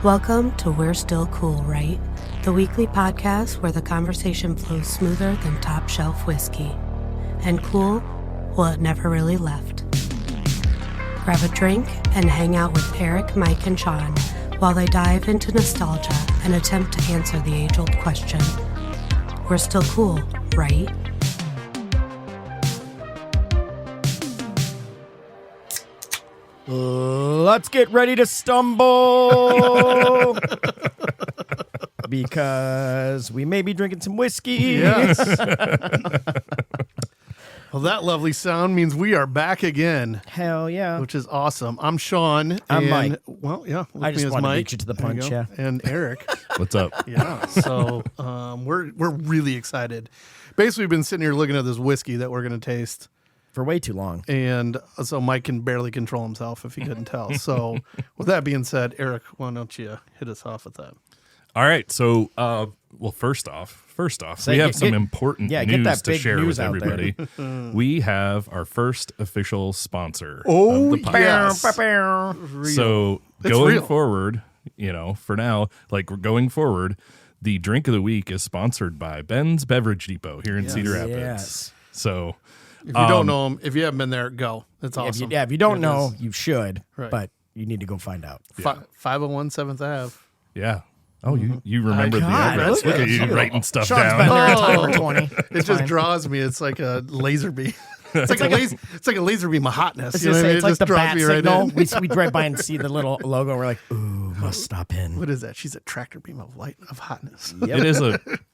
Welcome to We're Still Cool, Right? The weekly podcast where the conversation flows smoother than top shelf whiskey. And cool, well, it never really left. Grab a drink and hang out with Eric, Mike, and Sean while they dive into nostalgia and attempt to answer the age-old question. We're still cool, right? Let's get ready to stumble because we may be drinking some whiskey. Yes. Well, that lovely sound means we are back again. Hell yeah. Which is awesome. I'm Sean. I'm Mike. Well, yeah. I just wanted to beat you to the There you punch, go. yeah. And Eric. What's up? Yeah. So we're really excited. Basically, we've been sitting here looking at this whiskey that we're going to taste. For way too long. And so Mike can barely control himself if he couldn't tell. So with that being said, Eric, why don't you hit us off with that? All right. So, first off, we have some important news to share with everybody. We have our first official sponsor of the podcast. Yes. So It's going real. forward, for now, going forward, the drink of the week is sponsored by Ben's Beverage Depot here in Cedar Rapids. Yes. So If you don't know him, if you haven't been there, go. It's awesome. If you don't know, you should, Right. but you need to go find out. 501 7th Ave. yeah. Oh, you remember the God, address. Look at you you. writing stuff Sean's down. been there a time or 20. It just draws me. It's like a laser beam. It's like a laser beam of hotness. It's, You know what I mean? it's like just the draws bat me right signal. in. We drive by and see the little logo. And we're like, ooh, must stop in. What is that? She's a tractor beam of light of hotness. Yep. It is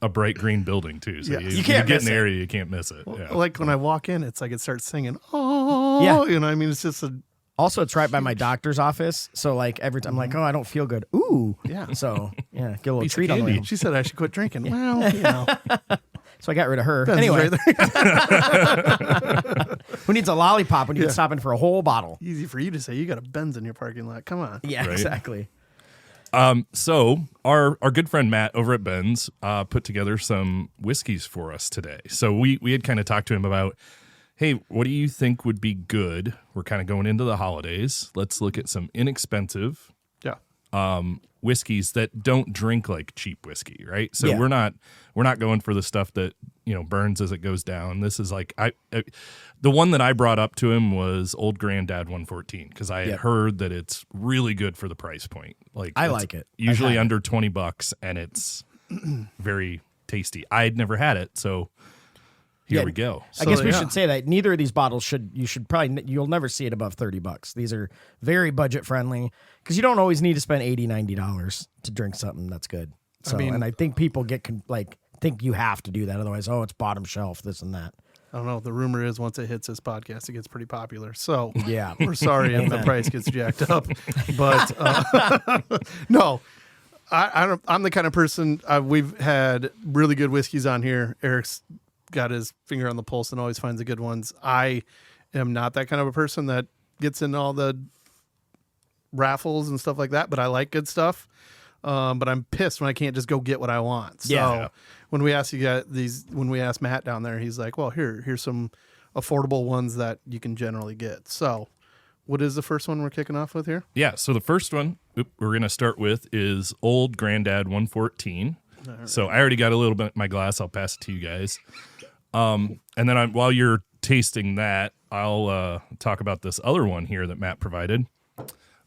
a bright green building too, so Yes. you can't get miss in the it. area, you can't miss it. Yeah. Like when I walk in, it's like it starts singing. Oh, Yeah. You know what I mean? It's just a. Also, it's right by my doctor's office. So, like, every time I'm like, oh, I don't feel good. Ooh. Yeah. So, yeah, get a little piece of treat on the candy. way. She said I should quit drinking. Well, you know. So I got rid of her. Ben's Anyway, right there. who needs a lollipop when you can stop in for a whole bottle? Easy for you to say. You got a Benz in your parking lot. Come on. Yeah, Right. exactly. So our good friend Matt over at Ben's put together some whiskeys for us today. So we had kind of talked to him about, hey, what do you think would be good? We're kind of going into the holidays. Let's look at some inexpensive Yeah. whiskeys that don't drink like cheap whiskey, right? So Yeah. we're not going for the stuff that burns as it goes down. This is like the one that I brought up to him was Old Granddad 114 because I had heard that it's really good for the price point. Like I it's like it. usually I've had under $20, and it's very tasty. I'd never had it, so here Yeah. we go. I guess we yeah. should say that neither of these bottles you'll never see it above $30. These are very budget friendly because you don't always need to spend $80, $90 to drink something that's good. So, and I think people think you have to do that. Otherwise, it's bottom shelf, this and that. I don't know. The rumor is once it hits this podcast, it gets pretty popular. So Yeah. we're sorry if the price gets jacked up, but no, I'm the kind of person. We've had really good whiskeys on here. Eric's got his finger on the pulse and always finds the good ones. I am not that kind of a person that gets in all the raffles and stuff like that, but I like good stuff. But I'm pissed when I can't just go get what I want. So Yeah. when we asked when we asked Matt down there, he's like, well, here's some affordable ones that you can generally get. So what is the first one we're kicking off with here? Yeah, so the first one we're going to start with is Old Granddad 114. So I already got a little bit in my glass. I'll pass it to you guys. And then while you're tasting that, I'll talk about this other one here that Matt provided.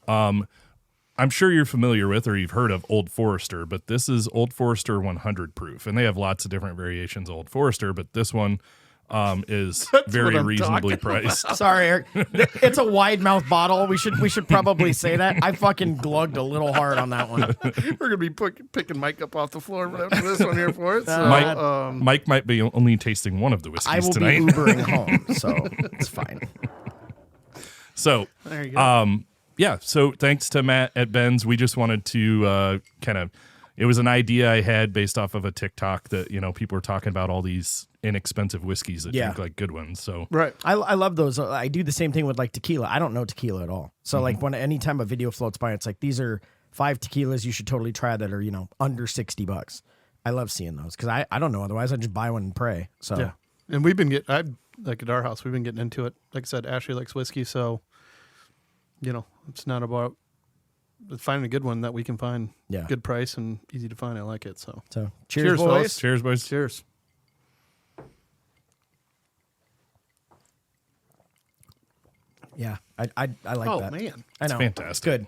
I'm sure you're familiar with or you've heard of Old Forester, but this is Old Forester 100 proof. And they have lots of different variations of Old Forester, but this one is very what I'm reasonably talking priced. Sorry, Eric. It's a wide mouth bottle. We should probably say that. I fucking glugged a little hard on that one. We're going to be picking Mike up off the floor after this one here for it. So, Mike might be only tasting one of the whiskeys I will tonight. be Ubering home, so it's fine. So, there you go. yeah, so thanks to Matt at Ben's. We just wanted to it was an idea I had based off of a TikTok that, people were talking about all these inexpensive whiskeys that drink like good ones. So Right. I love those. I do the same thing with like tequila. I don't know tequila at all. So like anytime a video floats by, it's like, these are 5 tequilas you should totally try that are, under $60. I love seeing those because I don't know. Otherwise I just buy one and pray. So Yeah. And we've been like at our house, we've been getting into it. Like I said, Ashley likes whiskey. So, it's not about finding a good one that we can find. Yeah. Good price and easy to find. I like it. So cheers, boys. fellas. Cheers, boys. Cheers. Yeah, I like that. Man. I know. It's fantastic. It's good.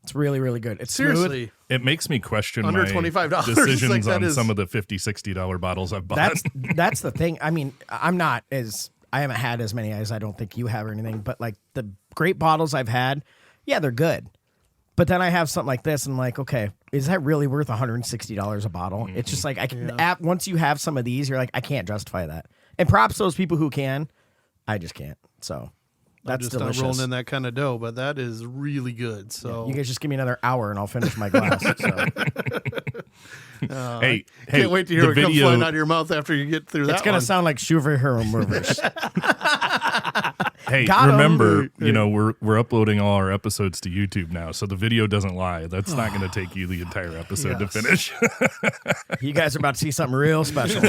It's really, really good. It's Seriously. smooth. It makes me question Under my $25. decisions Like, that on is- some of the $50, $60 bottles I've bought. That's the thing. I mean, I haven't had as many as I don't think you have or anything, but like the great bottles I've had, yeah, they're good. But then I have something like this, and I'm like, okay, is that really worth $160 a bottle? It's just like once you have some of these, you're like, I can't justify that. And props to those people who can. I just can't. So I'm that's just delicious. not rolling in that kind of dough, but that is really good. So You guys just give me another hour, and I'll finish my glass. So. Hey, can't wait to hear the it come flying out of your mouth after you get through that. It's gonna one. sound like Schuver Movers. Hey, Got 'em. remember, we're uploading all our episodes to YouTube now, so the video doesn't lie. That's not going to take you the entire episode to finish. You guys are about to see something real special.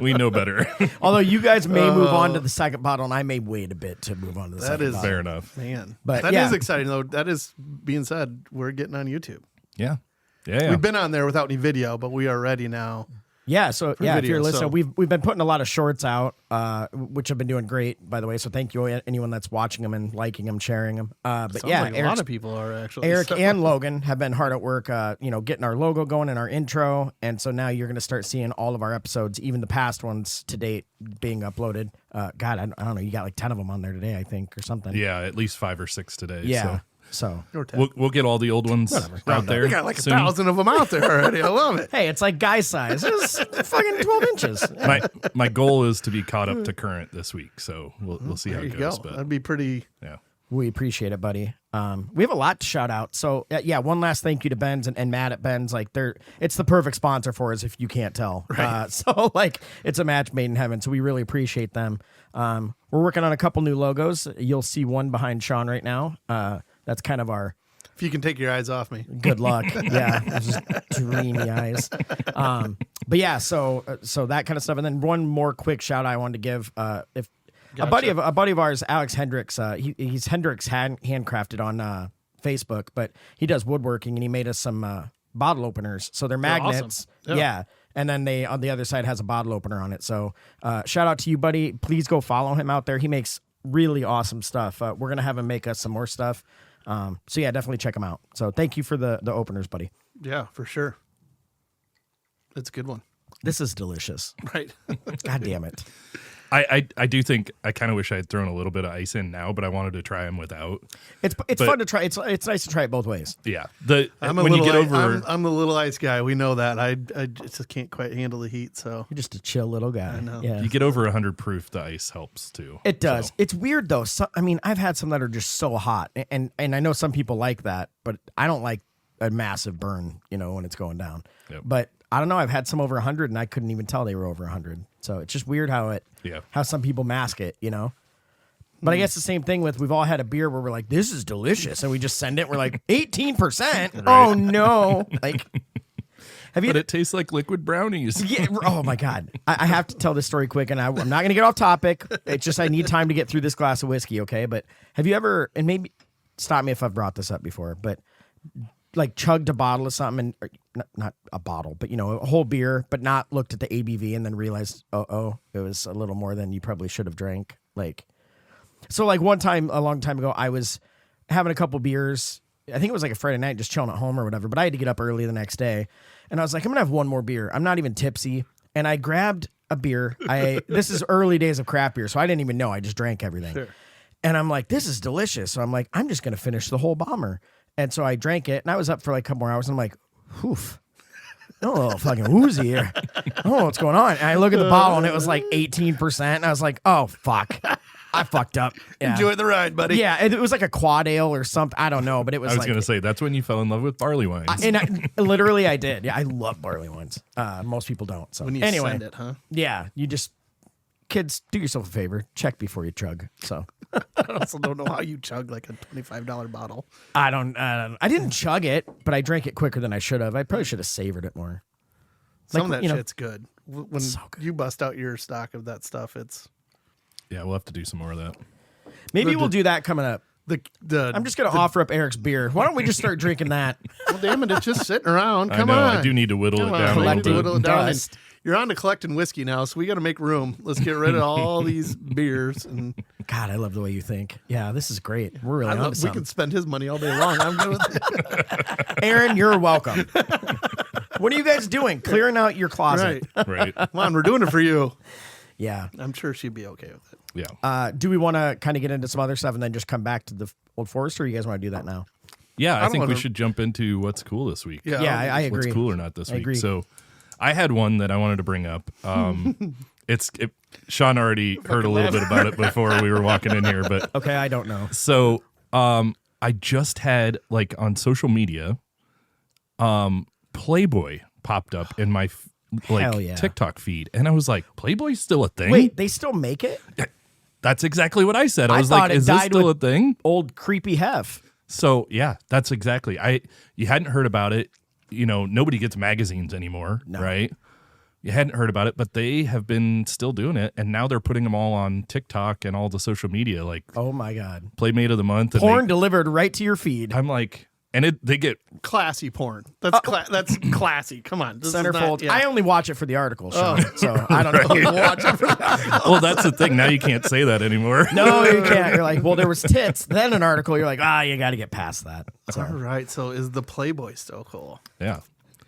We know better. Although you guys may move on to the second bottle, and I may wait a bit to move on to the second is bottle. Fair enough. Man, But that yeah. is exciting though. That is being said, we're getting on YouTube. Yeah. Yeah. We've been on there without any video, but we are ready now. Yeah, so if video, you're listening, so- we've been putting a lot of shorts out, which have been doing great, by the way. So thank you anyone that's watching them and liking them, sharing them. But Sounds yeah, like a lot of people are actually. Eric so- and Logan have been hard at work, getting our logo going and our intro, and so now you're going to start seeing all of our episodes, even the past ones to date, being uploaded. God, I don't know, you got like 10 of them on there today, I think, or something. Yeah, at least 5 or 6 today. Yeah. So. So Or 10. We'll get all the old ones out there. We got like soon. 1,000 of them out there already. I love it. hey, it's like guy size. It's fucking 12 inches. My goal is to be caught up to current this week, so we'll see how There it you goes. go. But That'd be pretty. yeah, We appreciate it, buddy. We have a lot to shout out. So one last thank you to Ben's and Matt at Ben's. Like it's the perfect sponsor for us if you can't tell. Right. So like it's a match made in heaven. So we really appreciate them. We're working on a couple new logos. You'll see one behind Sean right now. That's kind of our If you can take your eyes off me. good luck. Yeah, just dreamy eyes. But yeah, so that kind of stuff. And then one more quick shout I wanted to give. If a buddy of ours, Alex Hendricks, he's Hendricks handcrafted on Facebook, but he does woodworking, and he made us some bottle openers. So they're magnets. awesome. Yeah. And then they on the other side has a bottle opener on it. So shout out to you, buddy. Please go follow him out there. He makes really awesome stuff. We're gonna have him make us some more stuff. So yeah, definitely check him out. So thank you for the openers, buddy. Yeah, for sure. It's a good one. This is delicious. Right. God damn it. I do think I kind of wish I had thrown a little bit of ice in now, but I wanted to try them without. It's But- fun to try. It's nice to try it both ways. Yeah, I'm when you get over. I'm the little ice guy. We know that. I just can't quite handle the heat. So You're just a chill little guy. I know. Yeah. You get over 100 proof, the ice helps too. It does. So, It's weird though. I mean, I've had some that are just so hot, and I know some people like that, but I don't like a massive burn, when it's going down. Yep. But I don't know. I've had some over 100, and I couldn't even tell they were over 100. So it's just weird how some people mask it, But I guess the same thing with we've all had a beer where we're like, this is delicious, and we just send it. We're like 18%. Oh no! Like, have you? but it tastes like liquid brownies. Yeah, oh my God. I have to tell this story quick, and I'm not going to get off topic. It's just I need time to get through this glass of whiskey, okay? But have you ever, and maybe stop me if I've brought this up before, but like chugged a bottle of something, and not a bottle, but a whole beer, but not looked at the ABV and then realized, it was a little more than you probably should have drank. So one time, a long time ago, I was having a couple beers. I think it was like a Friday night, just chilling at home or whatever, but I had to get up early the next day. And I was like, I'm going to have one more beer. I'm not even tipsy. And I grabbed a beer. This is early days of craft beer, so I didn't even know. I just drank everything. Sure. And I'm like, this is delicious. So I'm like, I'm just going to finish the whole bomber. And so I drank it, and I was up for like a couple more hours, and I'm like, whoof. Oh, fucking woozy here. Oh, what's going on? And I look at the bottle, and it was like 18%. And I was like, oh, fuck. I fucked up. Yeah. enjoy the ride, buddy. Yeah, and it was like a quad ale or something. I don't know, but it was I was like... going to say, that's when you fell in love with barley wines. literally, I did. Yeah, I love barley wines. Most people don't. So When you anyway, send it, huh? yeah, you just... Kids, do yourself a favor. Check before you chug. So... I also don't know how you chug like a $25 bottle. I didn't chug it, but I drank it quicker than I should have. I probably should have savored it more. Some of that shit's good. When So good. you bust out your stock of that stuff, it's yeah, we'll have to do some more of that. Maybe we'll do that coming up. I'm just going to offer up Eric's beer. Why don't we just start drinking that? Well, damn it, it's just sitting around. Come I know, on. I do need to whittle Come it on, down a collect little it, bit. whittle it down. Dust. You're on to collecting whiskey now, so we got to make room. Let's get rid of all these beers. And God, I love the way you think. Yeah, this is great. We're really on to we something. can spend his money all day long. I'm good with it. Aaron, you're welcome. What are you guys doing? Clearing out your closet. Right. Right. Come on, we're doing it for you. Yeah. I'm sure she'd be okay with it. Yeah. Do we want to kind of get into some other stuff and then just come back to the Old Forester, or you guys want to do that now? Yeah, I don't think we wanna- should jump into what's cool this week. Yeah. Yeah, I agree. What's cool or not this I week. agree. So I had one that I wanted to bring up. Sean already heard a little bit about it before we were walking in here, but Okay, I don't know. so I just had like on social media, Playboy popped up in my Hell yeah. TikTok feed, and I was like, Playboy's still a thing? Wait, they still make it? That's exactly what I said. I I was thought like, it is this died still a with- thing? Old creepy hef. So yeah, that's exactly. You hadn't heard about it. You know, nobody gets magazines anymore, right? You hadn't heard about it, but they have been still doing it, and now they're putting them all on TikTok and all the social media, like Oh my God. Playmate of the Month. And Porn delivered right to your feed. I'm like, and they get Classy porn. That's that's classy. Come on. This is not- Centerfold. yeah. I only watch it for the article, Sean, so I don't know. Watch it for that. well, that's the thing. Now you can't say that anymore. No, you can't. You're like, well, there was tits, then an article. You're like, you got to get past that. So, All right. So is the Playboy still cool? Yeah.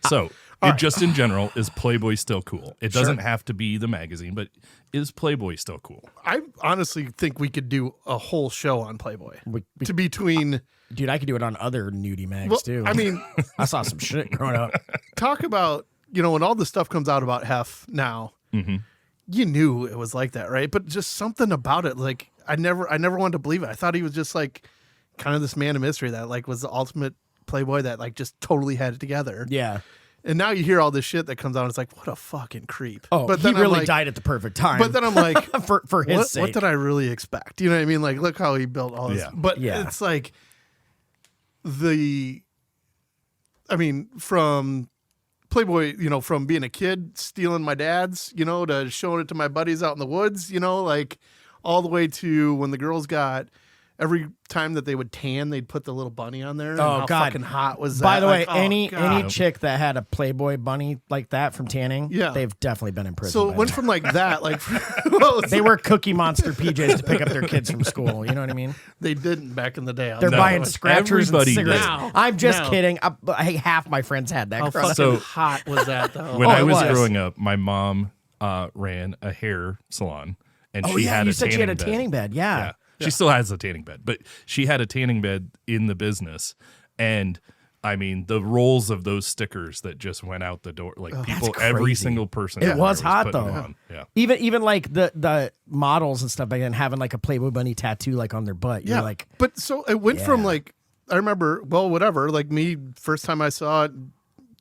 So, just in general, is Playboy still cool? It doesn't have to be the magazine, but is Playboy still cool? I honestly think we could do a whole show on Playboy. We- to between, dude, I could do it on other nudie mags well, too. I mean, I saw some shit growing up. talk about, when all the stuff comes out about Hef now, you knew it was like that, right? But just something about it, like I never wanted to believe it. I thought he was just like kind of this man of mystery that like was the ultimate Playboy that like just totally had it together. Yeah. And now you hear all this shit that comes out. It's like, what a fucking creep. Oh, but he then I'm really like- died at the perfect time. But then I'm like, for his what sake. did I really expect? You know what I mean? Like, look how he built all this. Yeah. But Yeah. it's like from Playboy, from being a kid, stealing my dad's, to showing it to my buddies out in the woods, like all the way to when the girls got, every time that they would tan, they'd put the little bunny on there. And Oh, how God. fucking hot was that? By the way, Like, oh, any God. chick that had a Playboy bunny like that from tanning, Yeah. they've definitely been in prison. So by it went now. from like that, like well, They wear Cookie Monster PJs to pick up their kids from school. You know what I mean? they didn't back in the day. They're No, buying scratchers and everybody cigarettes. did. Now. I'm just Now. kidding. Half my friends had that. How crust. fucking So- hot was that though? When Oh, I it was was. growing up, my mom ran a hair salon, and Oh she yeah, had you a said she tanning had a bed. tanning bed. Yeah. Yeah. She still has a tanning bed, but she had a tanning bed in the business. And I mean, the rolls of those stickers that just went out the door, like people, every crazy. single person. It out was there hot, putting though. it on. Yeah. Even like the models and stuff back then having like a Playboy bunny tattoo like on their butt. You're like, but so it went from Yeah. like, I remember, well, whatever, like me, first time I saw it,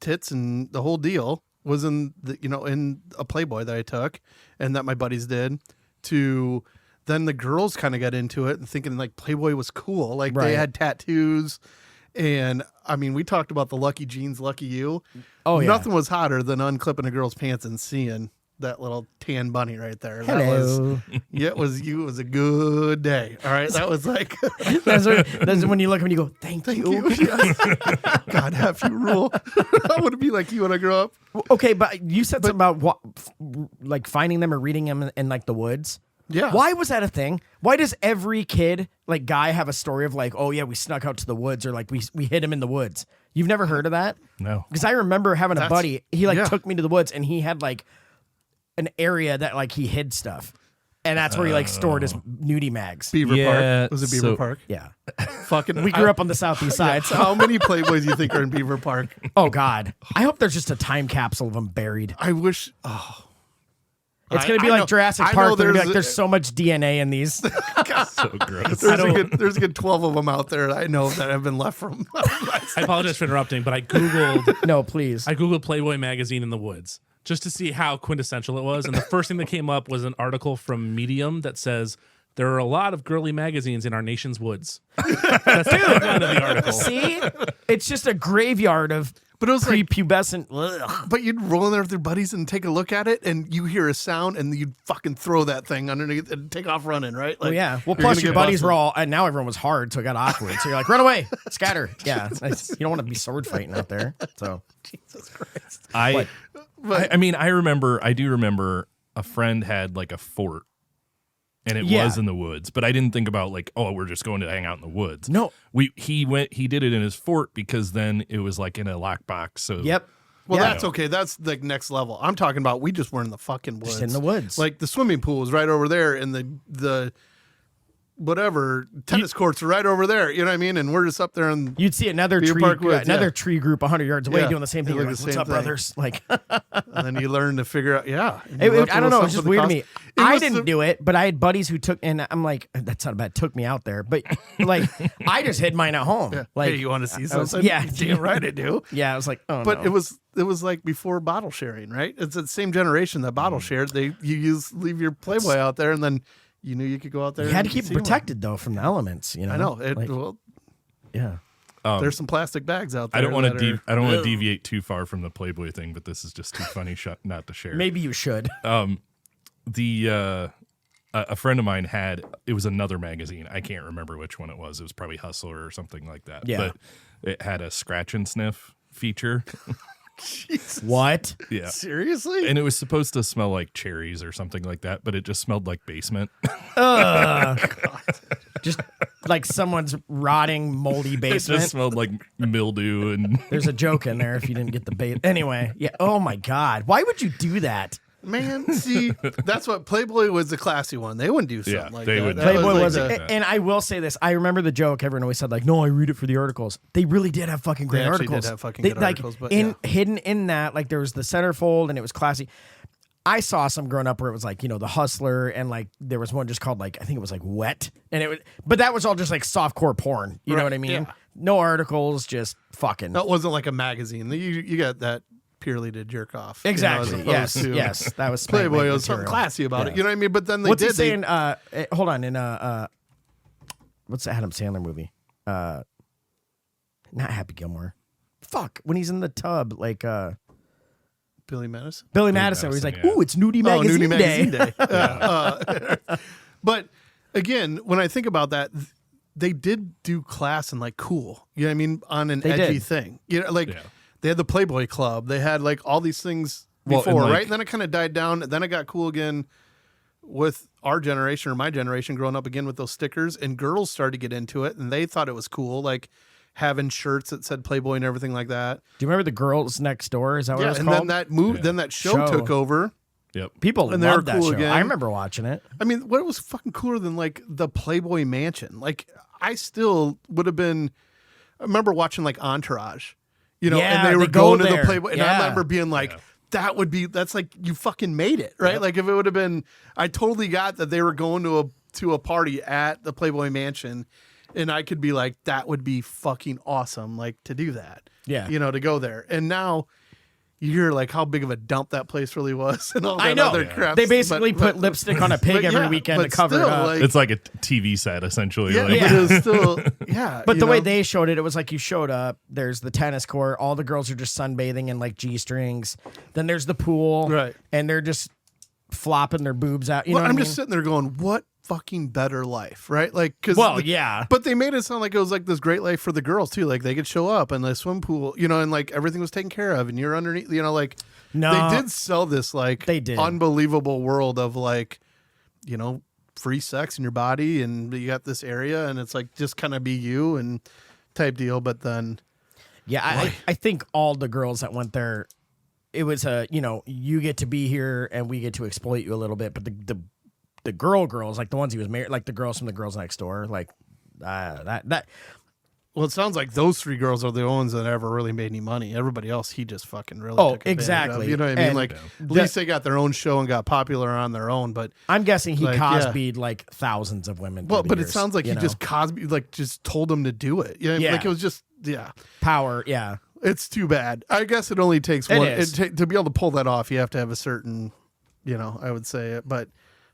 tits and the whole deal was in in a Playboy that I took and that my buddies did, to then the girls kind of got into it and thinking like Playboy was cool. Like Right. they had tattoos. And I mean, we talked about the Lucky Jeans, Lucky You. Oh, yeah. Nothing was hotter than unclipping a girl's pants and seeing that little tan bunny right there. That hello. was, it was a good day. All right. That was like, That's when you look and you go, thank thank you. you. Yes. God, have you rule. I want to be like you when I grow up. Okay, but you said something about like finding them or reading them in like the woods. Yeah. Why was that a thing? Why does every kid, like guy, have a story of like, oh yeah, we snuck out to the woods, or like we hid him in the woods? You've never heard of that? No. Because I remember having a That's- buddy. He like yeah. took me to the woods, and he had like an area that like he hid stuff, and that's where he like stored his nudie mags. Beaver Yeah, Park. Was it Beaver so- Park? Yeah, Fucking. we grew up on the southeast side. So, How many Playboys do you think are in Beaver Park? oh god, I hope there's just a time capsule of them buried. I wish. It's gonna be I like know- Jurassic I know Park. They're gonna be there's like, there's so much DNA in these. So gross. There's a good 12 of them out there that I know that have been left from. I apologize for interrupting, but I googled No, please. Playboy magazine in the woods just to see how quintessential it was, and the first thing that came up was an article from Medium that says there are a lot of girly magazines in our nation's woods. That's the headline of the article. See, it's just a graveyard of But it was like, prepubescent. Ugh. but you'd roll in there with your buddies and take a look at it, and you hear a sound, and you'd fucking throw that thing underneath and take off running, right? Like, Well, yeah. Well, you're plus gonna your get buddies busted. were all, and now everyone was hard, so it got awkward. So you're like, run away, scatter. Yeah. You don't want to be sword fighting out there. So Jesus Christ. I mean, I do remember a friend had like a fort, and it Yeah. was in the woods, but I didn't think about like, oh, we're just going to hang out in the woods. No. He did it in his fort because then it was like in a lockbox. So Yep. Well, Yeah. that's okay. That's like next level. I'm talking about we just were in the fucking woods. Just in the woods. Like the swimming pool was right over there, and the whatever tennis courts are right over there. You know what I mean? And we're just up there and You'd see another Beer tree, Park Woods, another yeah. tree group 100 yards away Yeah. doing the same thing. Doing You're the like, what's same up, thing. brothers? Like, and then you learn to figure out. Yeah, I don't know. It's just weird to me. I didn't do do it, but I had buddies who took, and I'm like, that's not bad. Took me out there, but like, I just hid mine at home. Yeah. Like, Hey, you want to see I was- something? yeah. damn right I do. yeah, I was like, oh, But no. it was like before bottle sharing, right? It's the same generation that bottle shared. Leave your Playboy out there, and then you knew you could go out there. You had to and keep it see one. protected though from the elements. You know, I know. Like, yeah. There's some plastic bags out there. I don't want that to. are- I don't want to deviate too far from the Playboy thing, but this is just too funny not to share. Maybe you should. A friend of mine had, it was another magazine. I can't remember which one it was. It was probably Hustler or something like that. Yeah. But it had a scratch and sniff feature. What? Yeah. Seriously? And it was supposed to smell like cherries or something like that, but it just smelled like basement. Just like someone's rotting, moldy It basement. just smelled like mildew and There's a joke in there if you didn't get the bait. Anyway, yeah. Oh my God. Why would you do that? Man, see, that's what Playboy was the classy one. They wouldn't do something Yeah, like they that. would That not. Playboy like was, the- and I will say this. I remember the joke. Everyone always said like, "No, I read it for the articles." They really did have fucking great They actually articles. did have fucking They- good like, articles, but hidden in that, like there was the centerfold, and it was classy. I saw some growing up where it was like, the Hustler, and like there was one just called like, I think it was like Wet, and it was, but that was all just like softcore porn. You know Right, what I mean? yeah. No articles, just fucking. That wasn't like a magazine. You got that purely to jerk off. you know, as Exactly. opposed to Yes. That was Playboy spank was something material. classy about it. Yeah. You know what I mean? But then they What's did. he saying? Hold on. In what's the Adam Sandler movie? Not Happy Gilmore. Fuck. When he's in the tub, like Billy Madison. Billy Madison, where he's Madison, like, yeah. "Ooh, it's nudie magazine, Nudie Magazine day." Day. But again, when I think about that, they did do class and like cool. You know what I mean? On an They edgy did. thing. You know, like Yeah. they had the Playboy Club. They had like all these things Well, and, before, like- right? And then it kind of died down. And then it got cool again with our generation or my generation growing up again with those stickers. And girls started to get into it, and they thought it was cool, like having shirts that said Playboy and everything like that. Do you remember the Girls Next Door? Is that what it Yeah, was and called? then that moved. Yeah. Then that show Show. took over. Yep. People and they were loved that cool show. again. I remember watching it. I mean, what was fucking cooler than like the Playboy Mansion? Like, I still would have been. I remember watching like Entourage, Yeah, and they were they go going to there. the Playboy, and I Yeah. remember being like, that's like you fucking made it, right? Like if it would have been, I totally got that they were going to a party at the Playboy Mansion, and I could be like, that would be fucking awesome, like to do that, Yeah. to go there, and now. You hear like how big of a dump that place really was, and all that I know. other crap. They basically but- put lipstick on a pig but every yeah, weekend to but cover still, it up. like- It's like a TV set essentially. Yeah, like, but it was still, yeah. But you the way know? they showed it, it was like you showed up. There's the tennis court. All the girls are just sunbathing in like G-strings. Then there's the pool, Right. And they're just flopping their boobs out. You Well, know, what I'm I mean? just sitting there going, what fucking better life, right? Like, because Well, yeah. but they made it sound like it was like this great life for the girls too. Like they could show up in the swim pool, and like everything was taken care of, and you're underneath, like No. they did sell this like They did. unbelievable world of like, free sex in your body, and you got this area, and it's like just kind of be you and type deal. But then, Yeah, I think all the girls that went there, it was you get to be here and we get to exploit you a little bit. But the girls, like the ones he was married, like the girls from the Girls Next Door, like that. well, it sounds like those three girls are the ones that ever really made any money. Everybody else, he just fucking really. Oh, took advantage exactly. of. You know what I mean? And Like at least they got their own show and got popular on their own. But I'm guessing he Like, yeah. Cosby'd like thousands of women. well, through the but it years, sounds like you he know? just Cosby just told them to do it. Yeah, Yeah. like it was just power. Yeah, It's too bad. I guess it only takes It one is. to be able to pull that off. You have to have a certain, I would say it, but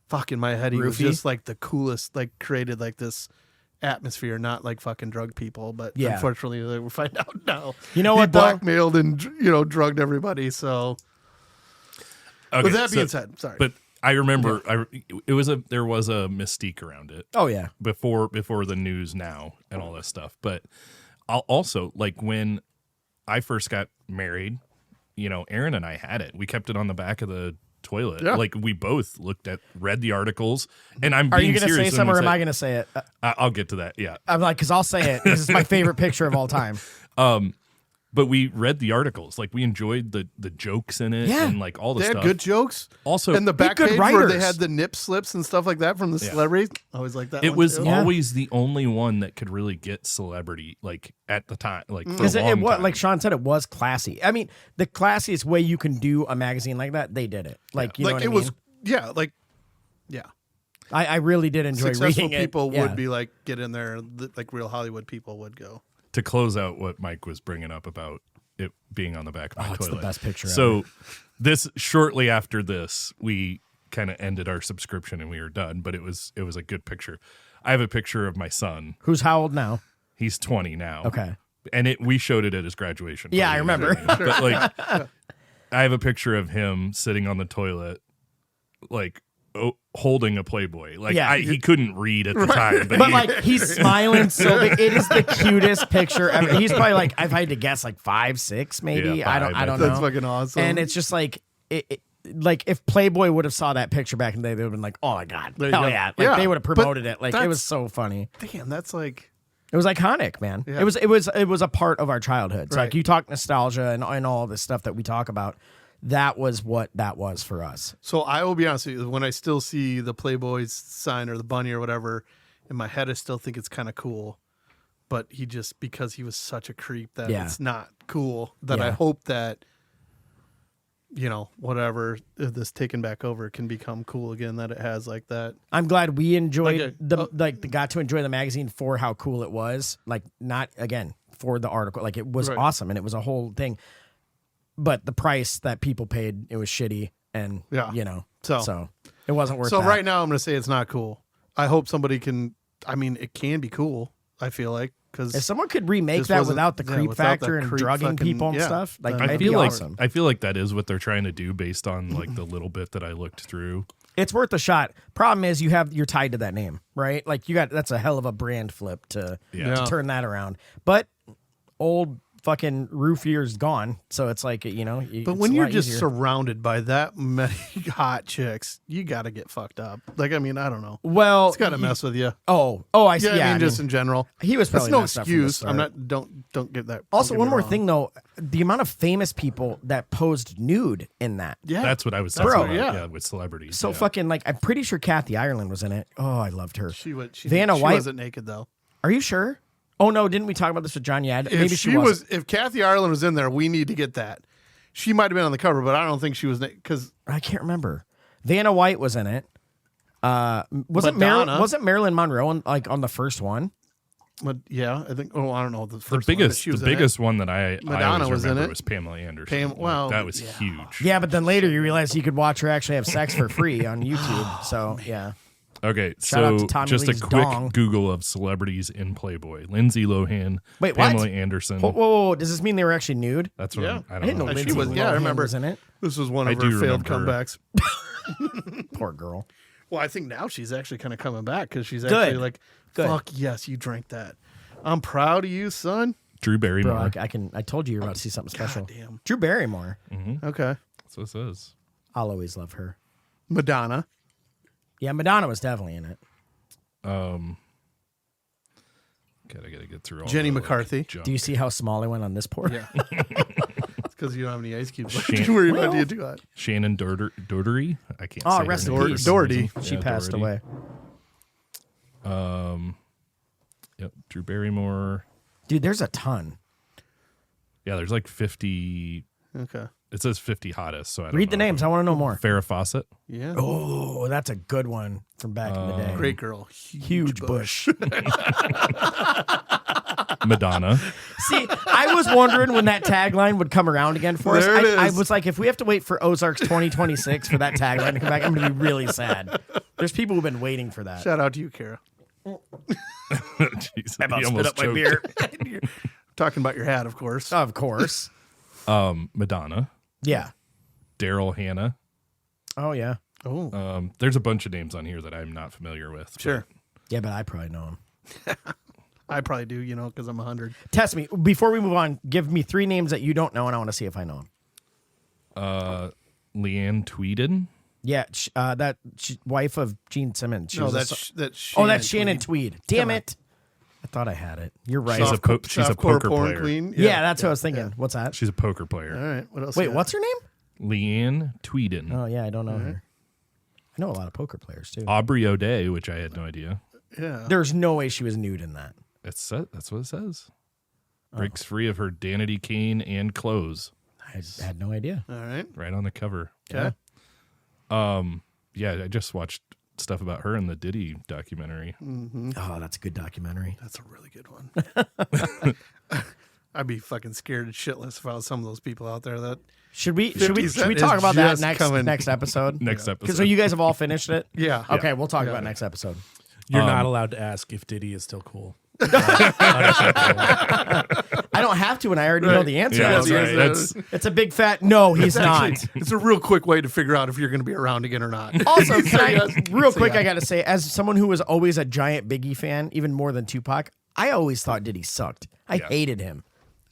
fuck in my head, he was Roofie? just like the coolest. Like created like this atmosphere, not like fucking drug people. But Yeah. unfortunately, we find out now. You know he what, though? blackmailed and drugged everybody. So Okay, with that being said, sorry, but I remember there was a mystique around it. Oh yeah. Before the news now and all this stuff. But I'll also, like, when I first got married, Aaron and I had it. We kept it on the back of the toilet. Yeah. Like, we both read the articles, and I'm Are being you going to serious say when something, we or am say- I going to say it? I'll get to that. Yeah. I'm like, because I'll say it. This is my favorite picture of all time. But we read the articals. Like, we enjoyed the jokes in it Yeah. and like all the they stuff. had good jokes. Also, And the back good page where they writers. had the nip slips and stuff like that from the celebrities. I always like that. it one was too. always the only one that could really get celebrity, like, at the time, like for Because a long was time. like Sean said, it was classy. I mean, the classiest way you can do a magazine like that, they did it. Like you know what it I mean? was I really did enjoy successful reading it. people Yeah. would be like get in there, like real Hollywood people would go. To close out what Mike was bringing up about it being on the back of my Oh, it's toilet. the best picture So shortly after this, we kind of ended our subscription and we were done, but it was a good picture. I have a picture of my son. Who's how old now? He's 20 now. Okay. And we showed it at his graduation. Yeah, I party. remember. But like, I have a picture of him sitting on the toilet, like holding a Playboy. Like, Yeah. he couldn't read at the time, but, But like he's smiling so big. It is the cutest picture ever. He's probably like, I've had to guess like 5, 6 maybe. Yeah, I don't five, know. That's fucking awesome. And it's just like like if Playboy would have saw that picture back in the day, they would have been like, oh my God. There you Hell go. yeah. Like Yeah, they would have but promoted it. Like it that's- was so funny. damn, that's like It was iconic, man. Yeah. It was a part of our childhood. So Right. like you talk nostalgia and all this stuff that we talk about. That was what that was for us. So I will be honest with you, when I still see the Playboy's sign or the bunny or whatever, in my head I still think it's kind of cool. But because he was such a creep that Yeah. it's not cool. That I Yeah. hope that, whatever this taken back over can become cool again, that it has like that. I'm glad we enjoyed Like got to enjoy the magazine for how cool it was. Like not again for the article. Like it was Right. awesome and it was a whole thing. But the price that people paid, it was shitty and Yeah. so it wasn't worth So that. right now I'm going to say it's not cool. I hope somebody can, it can be cool, I feel like. Because If someone could remake Just that wasn't- without the yeah, creep without factor the and creep drugging fucking- people and yeah. stuff, like I that'd I be feel like awesome. I feel like that is what they're trying to do based on like the little bit that I looked through. It's worth a shot. Problem is you're tied to that name, right? Like that's a hell of a brand flip to Yeah. turn that around. But old fucking roofier's gone, so it's like But it's when a you're lot just easier. surrounded by that many hot chicks, you got to get fucked up. Like, I don't know. well, It's got to mess with you. I see. Yeah, Yeah, just in general. he was That's probably no messed up from the excuse. I'm start. not. Don't get that. Also, don't get one me more wrong. thing though, the amount of famous people that posed nude in that. Yeah, That's what I was talking Bro. about. Yeah. Yeah, with celebrities. So yeah. fucking like, I'm pretty sure Kathy Ireland was in it. Oh, I loved her. she would. She, Vanna she White- wasn't naked though. Are you sure? Oh no, didn't we talk about this with John Yad? If Maybe she was. if Kathy Ireland was in there, we need to get that. She might have been on the cover, but I don't think she was because I can't remember. Vanna White was in it. Wasn't Madonna. Marilyn Monroe on the first one? yeah, I think. Oh, I don't know the the first biggest one, but she was the in it. biggest one that I Madonna always was in remember it. was Pamela Anderson. Like, well, that was yeah. huge. Yeah, but then later you realize you could watch her actually have sex for free on YouTube. So yeah, Okay, Shout out so to Tommy just Lee's a quick dong. Google of celebrities in Playboy: Lindsay Lohan, Wait, what? Pamela Anderson. whoa, does this mean they were actually nude? That's what Yeah. I I don't didn't know know. Lindsay She was- Lohan yeah, I remember. was in it. This was one I of her do failed remember. comebacks. Poor girl. Well, I think now she's actually kind of coming back because she's Good. actually like, Good. fuck yes, you drank that. I'm proud of you, son. Drew Barrymore. Bro, I told you were about to see something special. damn. Drew Barrymore. Okay. That's what it says. I'll always love her. Madonna. Yeah, Madonna was definitely in it. God, I gotta get through all Jenny the, McCarthy. junk. Do you see how small I went on this pour? Yeah. It's because you don't have any ice cubes left Shan- to worry about. You do that. Shannon Doherty. I can't. Oh, say her rest in name. peace. Doherty. She Yeah, passed Doherty. away. Yep, Drew Barrymore. Dude, there's a ton. Yeah, there's like 50. Okay. It says 50 hottest. So I don't Read the know. names. I want to know more. Farrah Fawcett. Yeah. Oh, that's a good one from back in the day. Great girl. Huge bush. Madonna. See, I was wondering when that tagline would come around again for us. There it I is. was like, if we have to wait for Ozarks 2026 for that tagline to come back, I'm going to be really sad. There's people who've been waiting for that. Shout out to you, Kara. Jeez, I about he spit almost up my choked. beer. You're talking about your hat, of course. Of course. Madonna, Yeah. Daryl Hannah. Oh, yeah. Oh, There's a bunch of names on here that I'm not familiar with. but sure. Yeah, but I probably know him. I probably do, because I'm 100. Test me. Before we move on, give me 3 names that you don't know, and I want to see if I know them. Leanne Tweeden. Yeah, wife of Gene Simmons. She No, was a that's so- that's Shannon Tweed. Damn it. I thought I had it. You're right. She's a Softcore poker porn player. queen. yeah, that's what I was thinking. What's that? She's a poker player. All right. What else? Wait, you got? what's her name? Leanne Tweeden. Oh, yeah, I don't know her. I know a lot of poker players, too. Aubrey O'Day, which I had no idea. Yeah. There's no way she was nude in that. That's what it says. Oh. Breaks free of her Danity cane and clothes. I had no idea. All right. Right on the cover. Okay. Yeah, I just watched stuff about her in the Diddy documentary. Oh, that's a good documentary. That's a really good one. I'd be fucking scared shitless if I was some of those people out there that. Should we 50 should we Cent talk is about that just coming. next episode? Next Because episode. so you guys have all finished it? Yeah. Okay, we'll talk about next episode. You're not allowed to ask if Diddy is still cool. I don't have to, and I already know the answer. Yeah, That's that's right. right. That's It's a big fat no. He's not. It's a real quick way to figure out if you're going to be around again or not. Also, can I, yes. real So, quick, yeah. I got to say, as someone who was always a giant Biggie fan, even more than Tupac, I always thought Diddy sucked. I hated him.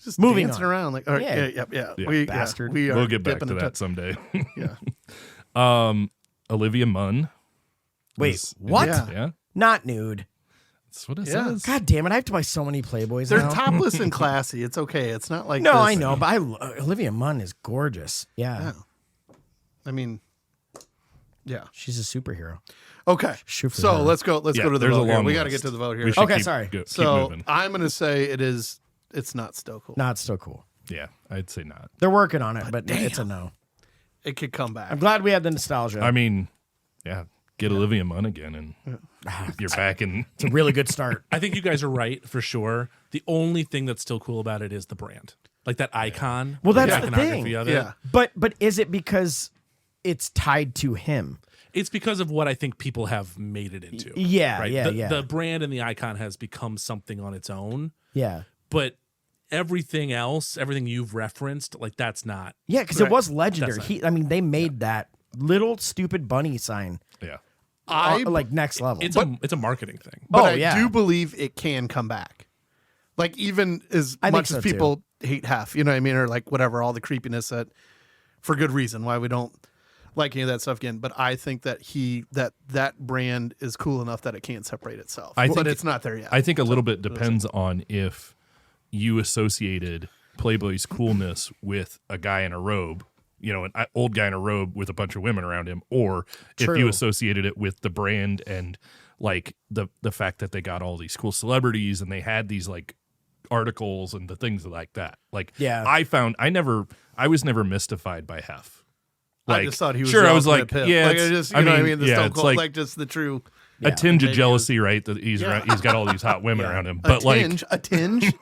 Just Moving dancing on. around like, all right, Yeah. yeah. Bastard. We are we'll get back dipping to the that toe- someday. Yeah. Olivia Munn. Wait, is- what? Yeah, Not nude. that's what it Yeah. says. God damn it! I have to buy so many Playboys They're now. topless and classy. It's okay. It's not like No, this. I know, but Olivia Munn is gorgeous. Yeah, Yeah. I mean, yeah. she's a superhero. Okay. Shoot for So her. let's go. Let's Yeah, go to the there's a vote here. long We got to get list. to the vote here. We should Okay, keep- sorry. keep So moving. I'm going to say it's not still cool. No, it's still cool. Yeah, I'd say not. They're working on it, but it's a no. It could come back. I'm glad we had the nostalgia. I mean, yeah, get Olivia Munn again, and you're back in. It's a really good start. I think you guys are right for sure. The only thing that's still cool about it is the brand, like that icon. Well, that's the the iconography thing. of it. Yeah. But is it because it's tied to him? It's because of what I think people have made it into. Yeah, right? yeah, the, yeah. The brand and the icon has become something on its own, Yeah. but everything else, everything you've referenced, like that's not. Yeah, because Right. it was legendary. That's They made that little stupid bunny sign Yeah, like next level. It's a marketing thing. But Oh, I yeah. do believe it can come back. Like even as I think much so, as people hate Hef, you know what I mean, or like whatever, all the creepiness that, for good reason, why we don't like any of that stuff again. But I think that that brand is cool enough that it can't separate itself. I But think it's not there yet. I think a little bit depends on if you associated Playboy's coolness with a guy in a robe, an old guy in a robe with a bunch of women around him, or if True. you associated it with the brand and like the fact that they got all these cool celebrities and they had these like articles and the things like that. Like, Yeah. I was never mystified by Hef. I just thought he was sure. the I was ultimate like, pimp. yeah, like, it's- I just, I you know what I mean, mean, the yeah, Stone it's Cold, like- like just the true. a tinge of maybe jealousy, right? That he's got all these hot women around him, but like, a tinge.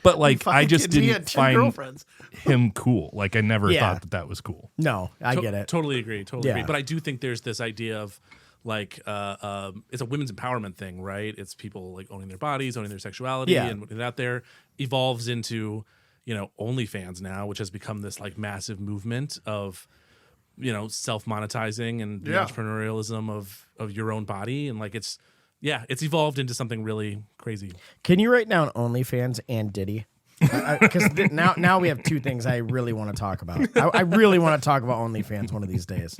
but like, You I fucking just kidding me? He didn't had 10 find girlfriends. him cool. Like, I never Yeah. thought that was cool. no, I get it. Totally agree. Totally Yeah. agree. But I do think there's this idea of like it's a women's empowerment thing, right? It's people like owning their bodies, owning their sexuality, Yeah. and putting it out there. Evolves into OnlyFans now, which has become this like massive movement of self monetizing and the Yeah. entrepreneurialism of your own body, and like it's evolved into something really crazy. Can you write down OnlyFans and Diddy? Because now we have two things I really want to talk about. I really want to talk about OnlyFans one of these days.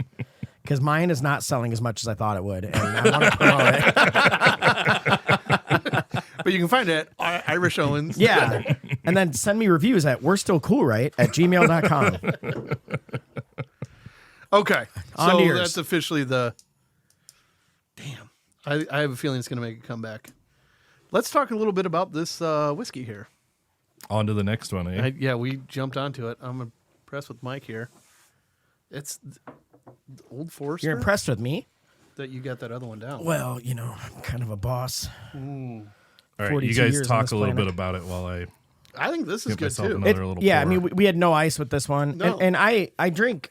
Because mine is not selling as much as I thought it would, and I want to promote it. But you can find it at Irish Owens. Yeah. And then send me reviews at we're still cool, right? at gmail.com. Okay. On So to yours. that's officially the. Damn. I have a feeling it's going to make a comeback. Let's talk a little bit about this whiskey here. On to the next one, eh? Yeah, we jumped onto it. I'm impressed with Mike here. It's the Old Forester. You're impressed with me? that you got that other one down. Well, I'm kind of a boss. All right, 42 you guys years on talk this a little planet. bit about it while I I think this is get good myself too. another little Yeah, I pour. mean, we had no ice with this one. No. And I drink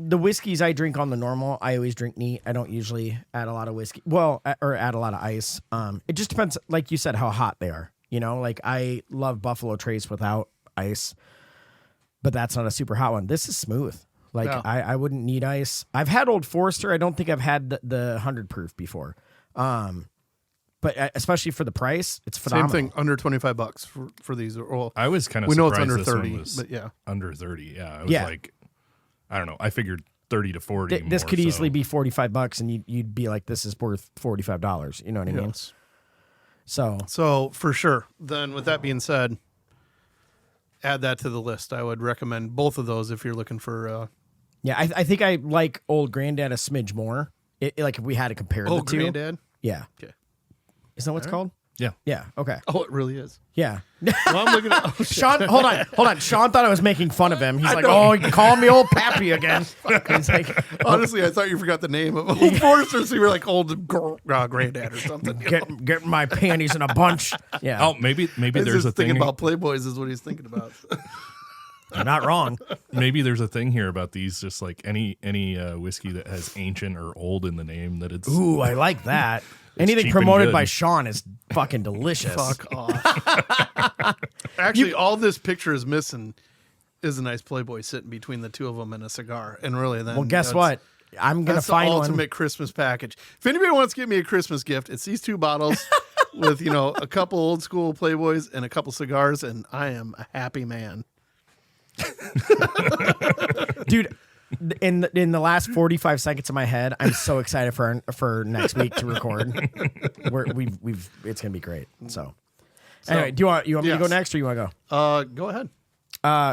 the whiskeys I drink on the normal, I always drink neat. I don't usually add a lot of whiskey. Well, or add a lot of ice. It just depends, like you said, how hot they are. You know, like I love Buffalo Trace without ice, but that's not a super hot one. This is smooth. Like I wouldn't need ice. I've had Old Forester. I don't think I've had the 100 proof before. But especially for the price, it's phenomenal. Same thing, under $25 for these. Well, I was kind of we know it's surprised under this 30, one was but yeah, under 30. Yeah, I was like, I don't know. I figured 30 to 40. This could so. easily be $45, and you'd be like, this is worth $45. You know what I mean? yes. So for sure. Then with that being said, add that to the list. I would recommend both of those if you're looking for. Yeah, I think I like Old Granddad a smidge more. Like if we had to compare the two. Granddad? Yeah. Okay. Is that what it's called? Yeah. Yeah. Okay. Oh, it really is. Yeah. Well, I'm looking at. Oh, Sean, hold on. Sean thought I was making fun of him. He's like, "Oh, you calling me old Pappy again?" He's like, honestly, I thought you forgot the name of Old Forester, so you were like Old Granddad or something. Getting my panties in a bunch. Yeah. Oh, maybe there's a thing thinking about Playboys is what he's thinking about. You're not wrong. Maybe there's a thing here about these, just like any whiskey that has ancient or old in the name, that it's. Ooh, I like that. Anything cheap promoted and by good. Sean is fucking delicious. Fuck off. Actually, all this picture is missing is a nice Playboy sitting between the two of them and a cigar. And really, then Well, guess what? I'm gonna that's find the one. ultimate Christmas package. If anybody wants to give me a Christmas gift, it's these two bottles with a couple old school Playboys and a couple cigars, and I am a happy man. Dude, in the last 45 seconds of my head, I'm so excited for next week to record. It's gonna be great. So anyway, do you want me to go next, or you want to go? Go ahead.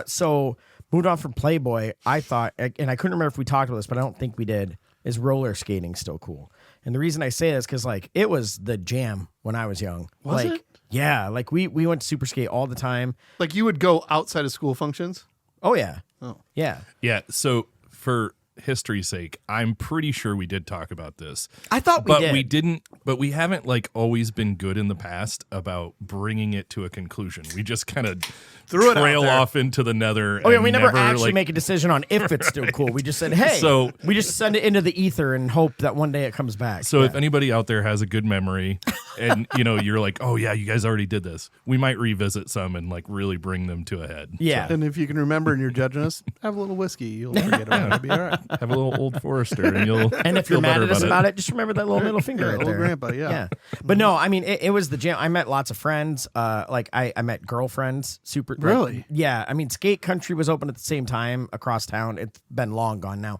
So moved on from Playboy. I thought, and I couldn't remember if we talked about this, but I don't think we did. Is roller skating still cool? And the reason I say this because like it was the jam when I was young. Was like, it? Yeah, like we went to super skate all the time. Like you would go outside of school functions? Oh yeah. Oh. Yeah. Yeah. So for history's sake, I'm pretty sure we did talk about this. I thought we but did. we didn't. But we haven't like always been good in the past about bringing it to a conclusion. We just kind of Threw it out trail there. off into the nether. Oh yeah, and we never actually like, make a decision on if it's still cool. We just said, hey. So- we just send it into the ether and hope that one day it comes back. So Yeah. if anybody out there has a good memory, and you're like, oh yeah, you guys already did this, we might revisit some and like really bring them to a head. Yeah. And if you can remember and you're judging us, have a little whiskey. You'll forget about it. It'll be all right. Have a little Old Forester, and you'll. And if you're feel mad better at us about it, just remember that little middle finger right Old there. grandpa, yeah. But no, I mean, it was the jam. I met lots of friends. Like I met girlfriends. Super. like, Really? yeah. I mean, skate country was open at the same time across town. It's been long gone now.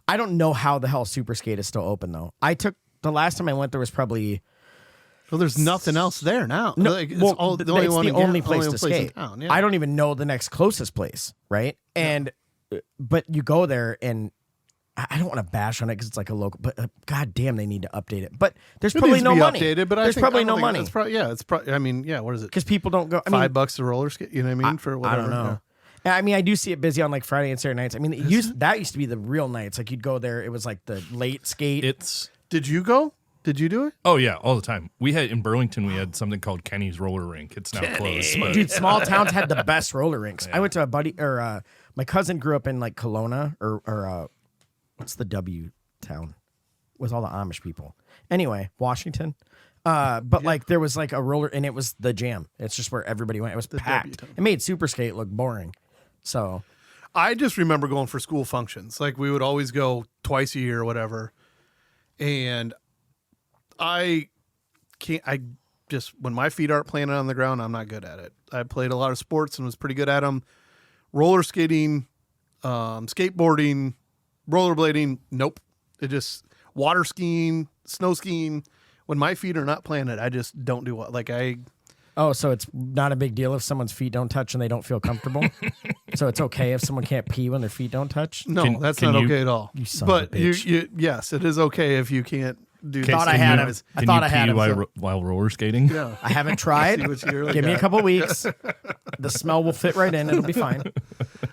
I don't know how the hell super skate is still open though. The last time I went there was probably. Well, there's nothing else there now. No, Like, it's well, all, it's the only, one the again- only place to in skate. town, yeah. I don't even know the next closest place, right? And but you go there, and I don't want to bash on it because it's like a local. But god damn, they need to update it. But there's It probably needs to no be money. updated, but there's I probably don't no think money It's it's probably. I mean, yeah. What is it? because people don't go. I mean, $5 a roller skate. You know what I mean? For whatever. I don't know. I mean, I do see it busy on like Friday and Saturday nights. I mean, that used to be the real nights. Like you'd go there, it was like the late skate. It's. Did you go? Did you do it? Oh yeah, all the time. We had in Burlington. We had something called Kenny's Roller Rink. It's now closed. But Dude, small towns had the best roller rinks. I went to a buddy or my cousin grew up in like Kelowna or what's the W town with all the Amish people. Anyway, Washington. But like there was like a roller and it was the jam. It's just where everybody went. It was packed. W-town. It made super skate look boring. So I just remember going for school functions. Like we would always go twice a year or whatever. And I just, when my feet aren't planted on the ground, I'm not good at it. I played a lot of sports and was pretty good at them. Roller skating, skateboarding, rollerblading, nope. It just, water skiing, snow skiing. When my feet are not planted, I just don't do it. Like so it's not a big deal if someone's feet don't touch and they don't feel comfortable. So it's okay if someone can't pee when their feet don't touch. no, that's not okay at all. You son but of a bitch. yes, it is okay if you can't do that. Thought I had him. I Can thought you I had pee him. while roller skating? Yeah. I haven't tried. See what you really Give me a got. couple weeks. The smell will fit right in. It'll be fine.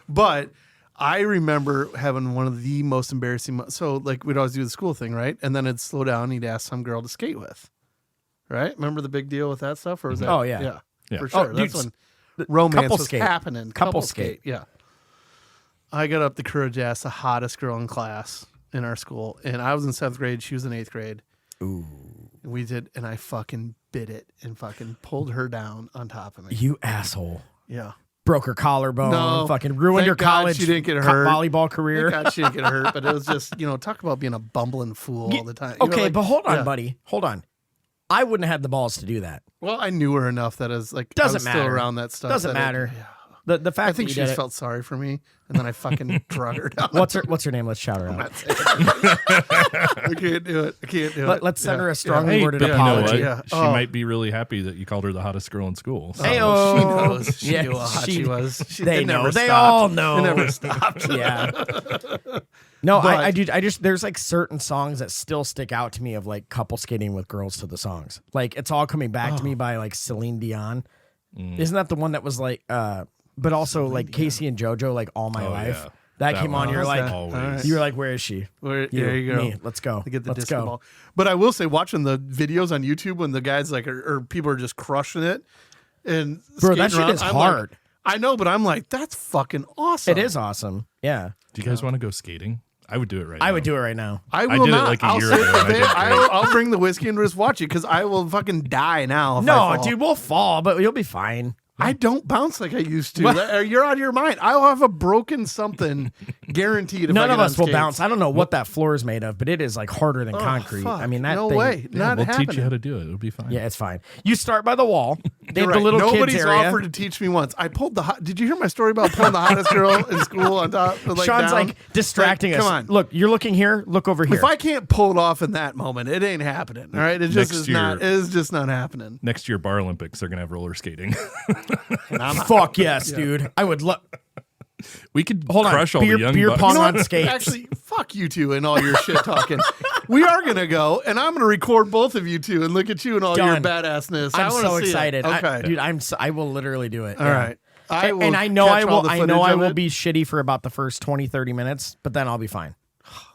But I remember having one of the most embarrassing. So, like, we'd always do the school thing, right? And then it'd slow down. And he'd ask some girl to skate with, right? Remember the big deal with that stuff, or was that? Oh, yeah. for Oh, sure. dude, That's when romance couple was skate. happening. Couple skate. yeah. I got up the courage to ask the hottest girl in class in our school, and I was in 7th grade. She was in 8th grade. Ooh. And we did, and I fucking bit it and fucking pulled her down on top of me. You asshole. Yeah. Broke her collarbone. No. Fucking ruined Thank her God college she didn't get hurt. volleyball career. Thank God she didn't get hurt, but it was just, talk about being a bumbling fool all the time. You know, Okay, like- but hold on, yeah. buddy. Hold on. I wouldn't have had the balls to do that. Well, I knew her enough that I was like, I Doesn't was still matter. around that stuff. Doesn't that it- matter. yeah. The fact I think that she you just did it. felt sorry for me, and then I fucking drug her down. What's her name? Let's shout her out. I can't do it. I can't do it. Let's send her a Yeah. strongly Hey, worded but you know apology. what? Yeah. She Oh. might be really happy that you called her the hottest girl in school. So. Heyo. She knows. She Yeah, knew how hot she was. they it know. never They stopped. all know. It never stopped. Yeah. No, But- I do. I just there's like certain songs that still stick out to me of like couple skating with girls to the songs. Like it's all coming back to me by like Celine Dion. Isn't that the one that was like? But also like Casey and JoJo, like All My Oh, Life. yeah. That That came on. one. You're like, Always. All right. you were like, where is she? There you go. Me. Let's go. To get the Let's disco go. ball. But I will say, watching the videos on YouTube when the guys like or people are just crushing it, and Bro, skating that shit around, is I'm like- hard. I know, but I'm like, that's fucking awesome. It is awesome. Yeah, Do you guys want to go skating? I would do it right now. I would do it right now. I will did it not. like a I'll year sit ago, and I there. did great. I'll bring the whiskey and just watch it because I will fucking die now. If I No, fall. dude, we'll fall, but you'll be fine. I don't bounce like I used to. You're out of your mind. I'll have a broken something guaranteed. If None I of get us on will skates. bounce. I don't know what that floor is made of, but it is like harder than concrete. Fuck. I mean, that no thing, way. Not We'll happening. teach you how to do it. It'll be fine. Yeah, it's fine. You start by the wall. They You're have the right. little Nobody's kids area. offered to teach me once. I pulled the. Did you hear my story about pulling the hottest girl in school on top? Like Sean's down? like distracting Like, us. Come on. Look, you're looking here. Look over here. If I can't pull it off in that moment, it ain't happening. All right, it just Next is not. It year- is just not happening. Next year, Bar Olympics, they're going to have roller skating. And I'm Fuck yes, dude. I would love. We could Hold on. crush all Beer- the young beer bucks. pong You know on what? skates. Actually, fuck you two and all your shit talking. We are gonna go, and I'm gonna record both of you two and look at you and all your Done. badassness. I I'm wanna so see it. excited. Okay, Dude, I will literally do it. all Yeah. right. I will And I know catch I all will. the I know footage I of will it. be shitty for about the first 20, 30 minutes, but then I'll be fine.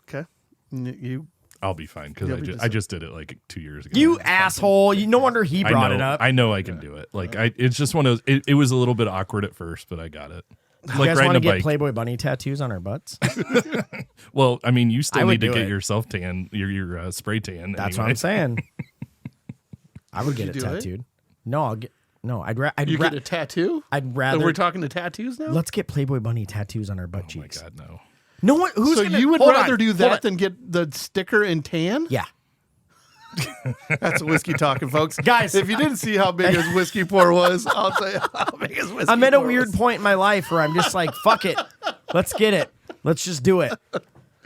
Okay. You I'll be fine because You'll be I just did it like 2 years ago. You asshole! You no wonder he I brought know, it up. I know I can do it. Like it's just one of those. It was a little bit awkward at first, but I got it. you Like guys riding want a to get bike. Playboy bunny tattoos on our butts? Well, I mean, you I still would need to do get it. your self tan, your spray tan. That's what anyway. I'm saying. I would get you it do it? tattooed. No, I'll get. No, I'd you get a tattoo? I'd And rather. we're talking to tattoos now. Let's get Playboy bunny tattoos on our butt Oh my cheeks. god, no! No one. Who's so gonna, you would hold rather on, do hold that on. than get the sticker and tan? Yeah, That's whiskey talking, folks. Guys. if you didn't see how big his whiskey pour was, I'll tell you how big his whiskey I'm at a pour weird was. point in my life where I'm just like, fuck it, let's get it. Let's just do it.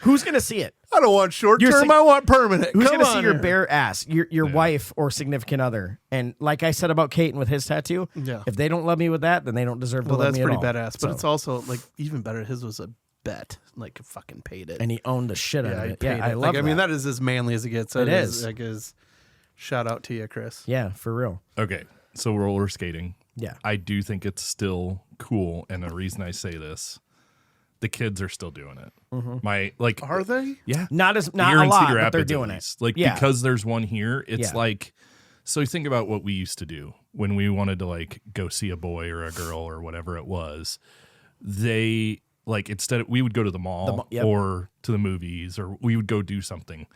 Who's gonna see it? I don't want short You're term. saying- I want permanent. Who's Come gonna see on your here. bare ass? Your wife or significant other? And like I said about Caden with his tattoo, Yeah. if they don't love me with that, then they don't deserve to Well, love that's me pretty at all. badass. But So- it's also like even better. His was a bet. Like fucking paid it. and he owned the shit out yeah, of he it. paid Yeah, I it. love Like, I mean, that is as manly as it gets. It That is. Like his shout out to you, Chris. Yeah, for real. Okay, so roller skating. Yeah. I do think it's still cool, and the reason I say this, the kids are still doing it. My like, Are they? yeah, Not here a in lot, Cedar but they're Rapids, at doing it. least. Like Yeah. because there's one here, it's Yeah. like. So think about what we used to do when we wanted to like go see a boy or a girl or whatever it was. They like instead we would go to the mall yep. or to the movies or we would go do something.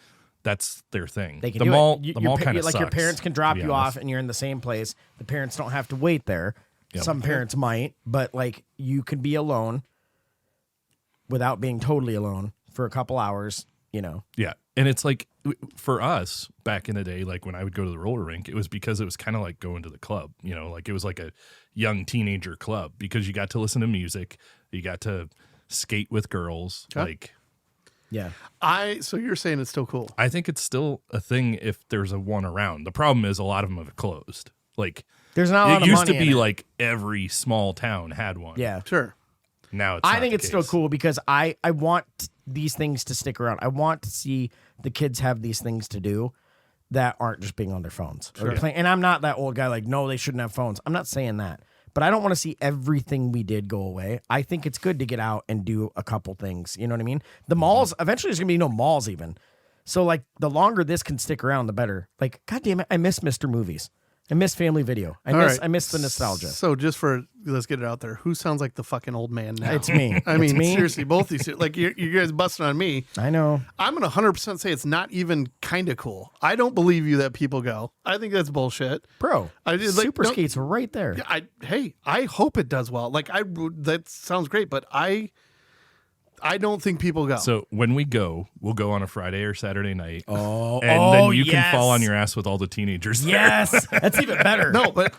That's their thing. They can the do mall, it. the mall kind of like your parents can drop you off, Honest. and you're in the same place. The parents don't have to wait there. Yep. Some parents might, but like you could be alone without being totally alone for a couple hours. You know, Yeah. And it's like for us back in the day, like when I would go to the roller rink, it was because it was kind of like going to the club, you know, like it was like a young teenager club because you got to listen to music, you got to skate with girls. Okay. Like, yeah. So you're saying it's still cool? I think it's still a thing if there's a one around. The problem is a lot of them have closed. Like, There's not a lot it of used money to in be it. like every small town had one. Yeah. Sure. Now it's I not think the it's still case. cool because I want these things to stick around. I want to see the kids have these things to do that aren't just being on their phones or playing. And I'm not that old guy like, no, they shouldn't have phones. I'm not saying that, but I don't want to see everything we did go away. I think it's good to get out and do a couple things. You know what I mean? The malls, eventually there's going to be no malls even. So like the longer this can stick around, the better. Like, God damn it, I miss Mr. Movies. I miss family video. I miss the nostalgia. So let's get it out there. Who sounds like the fucking old man now? It's me. I mean, seriously, both these, like you guys busting on me. I know. I'm going to 100% say it's not even kind of cool. I don't believe you that people go. I think that's bullshit. Bro, Super Skate's right there. I hope it does well. Like that sounds great, but I don't think people go. So when we go, we'll go on a Friday or Saturday night. Oh, and then you can fall on your ass with all the teenagers there. Yes, that's even better. No, but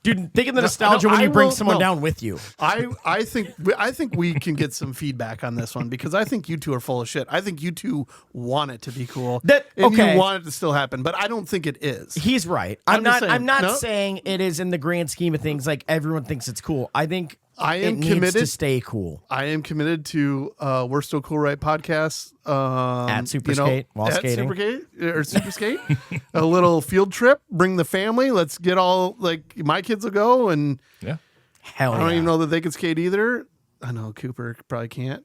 dude, think of the nostalgia when you bring someone down with you. I think we can get some feedback on this one because I think you two are full of shit. I think you two want it to be cool, and you want it to still happen, but I don't think it is. He's right. I'm not saying it is in the grand scheme of things. Like everyone thinks it's cool. I think it needs to stay cool. I am committed to We're Still Cool, Right podcast at Super Skate while skating. Super Skate. A little field trip. Bring the family. Let's get all like my kids will go and hell. I don't even know that they could skate either. I know Cooper probably can't.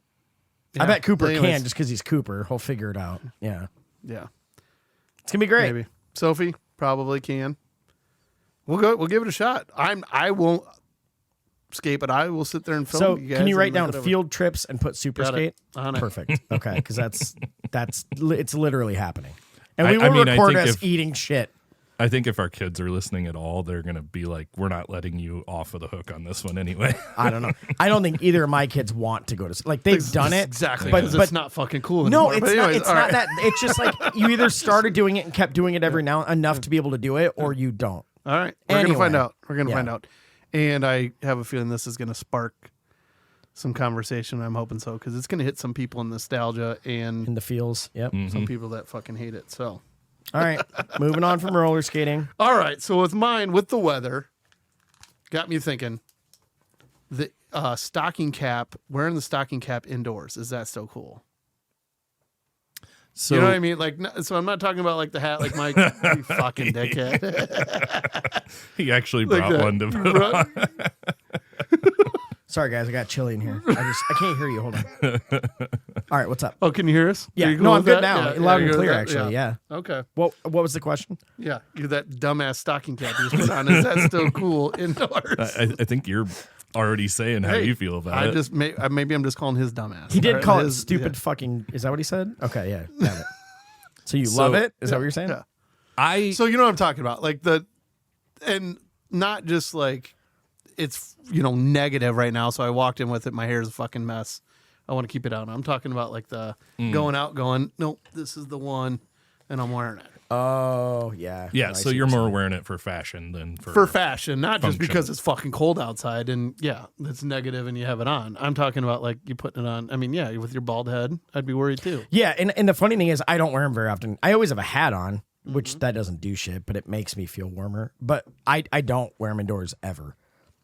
Yeah. I bet Cooper can just because he's Cooper. He'll figure it out. Yeah. It's gonna be great. Maybe Sophie probably can. We'll go. We'll give it a shot. I won't skate, but I will sit there and film. So you guys can you write down field trips and put Super Skate? Perfect. Okay, because it's literally happening, and we will record us eating shit. I think if our kids are listening at all, they're gonna be like, "We're not letting you off of the hook on this one anyway." I don't know. I don't think either of my kids want to go to like they've done it exactly, but it's not fucking cool no, anymore. It's not that. It's just like you either started doing it and kept doing it every now enough to be able to do it, or you don't. All right, we're gonna find out. We're gonna find out. And I have a feeling this is going to spark some conversation. I'm hoping so because it's going to hit some people in nostalgia and in the feels. Yep. Some people that fucking hate it. So, all right, moving on from roller skating. All right, so with mine, with the weather, got me thinking. The stocking cap, wearing the stocking cap indoors, is that still cool? So, you know what I mean? Like, so I'm not talking about like the hat, like Mike, you fucking dickhead. He actually brought one to put on. Sorry, guys, I got chilly in here. I can't hear you. Hold on. All right, what's up? Oh, can you hear us? Yeah, no, I'm good now. Loud and clear, actually. Yeah. Okay. What was the question? Yeah, you that dumbass stocking cap you just put on. Is that still cool indoors? I think you're already saying how you feel about it. Maybe I'm just calling his dumbass. He did call it stupid fucking. Is that what he said? Okay, yeah. Got it. So you love it? Is that what you're saying? Yeah. So you know what I'm talking about, like and not just like it's negative right now. So I walked in with it. My hair is a fucking mess. I want to keep it out. I'm talking about like the going out, nope, this is the one, and I'm wearing it. Oh, yeah. Yeah, no, so you're more wearing it for fashion than for fashion, not just because it's fucking cold outside and it's negative and you have it on. I'm talking about like you putting it on. I mean, with your bald head, I'd be worried too. Yeah, and the funny thing is I don't wear them very often. I always have a hat on, which that doesn't do shit, but it makes me feel warmer. But I don't wear them indoors ever.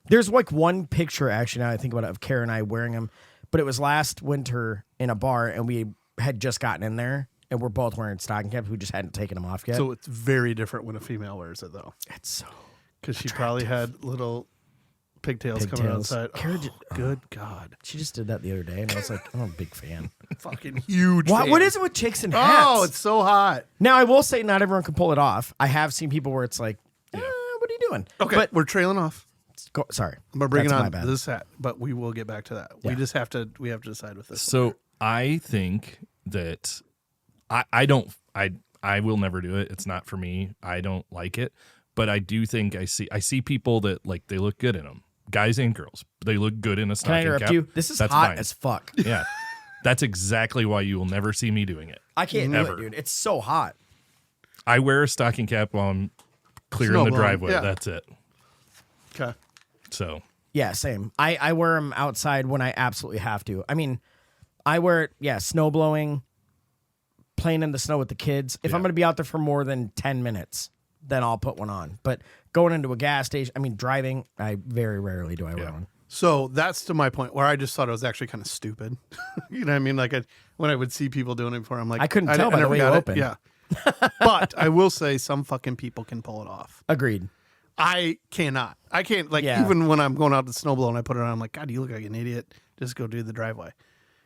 There's like one picture, actually, now I think about it, of Kara and I wearing them, but it was last winter in a bar and we had just gotten in there. And we're both wearing stocking caps. We just hadn't taken them off yet. So it's very different when a female wears it, though. It's so because she probably had little pigtails coming outside. Good God! She just did that the other day, and I was like, I'm a big fan. Fucking huge. What is it with chicks and hats? Oh, it's so hot. Now I will say, not everyone can pull it off. I have seen people where it's like, what are you doing? Okay, but we're trailing off. Sorry, I'm bringing on this hat, but we will get back to that. Yeah. We have to decide with this. So I think that. I will never do it. It's not for me. I don't like it, but I do think I see people that like they look good in them, guys and girls. They look good in a stocking cap. Can I interrupt you? This is hot as fuck. Yeah, that's exactly why you will never see me doing it. I can't do it, dude. It's so hot. I wear a stocking cap while I'm clearing the driveway. Yeah. That's it. Okay. So yeah, same. I wear them outside when I absolutely have to. I mean, I wear it. Snow blowing. Playing in the snow with the kids. If I'm going to be out there for more than 10 minutes, then I'll put one on. But going into a gas station, driving, I very rarely do I wear one. So that's to my point where I just thought it was actually kind of stupid. You know what I mean? Like when I would see people doing it before, I'm like, I couldn't tell by the way you opened. Yeah. But I will say some fucking people can pull it off. Agreed. I cannot. I can't, even when I'm going out to snowblow and I put it on, I'm like, God, you look like an idiot. Just go do the driveway.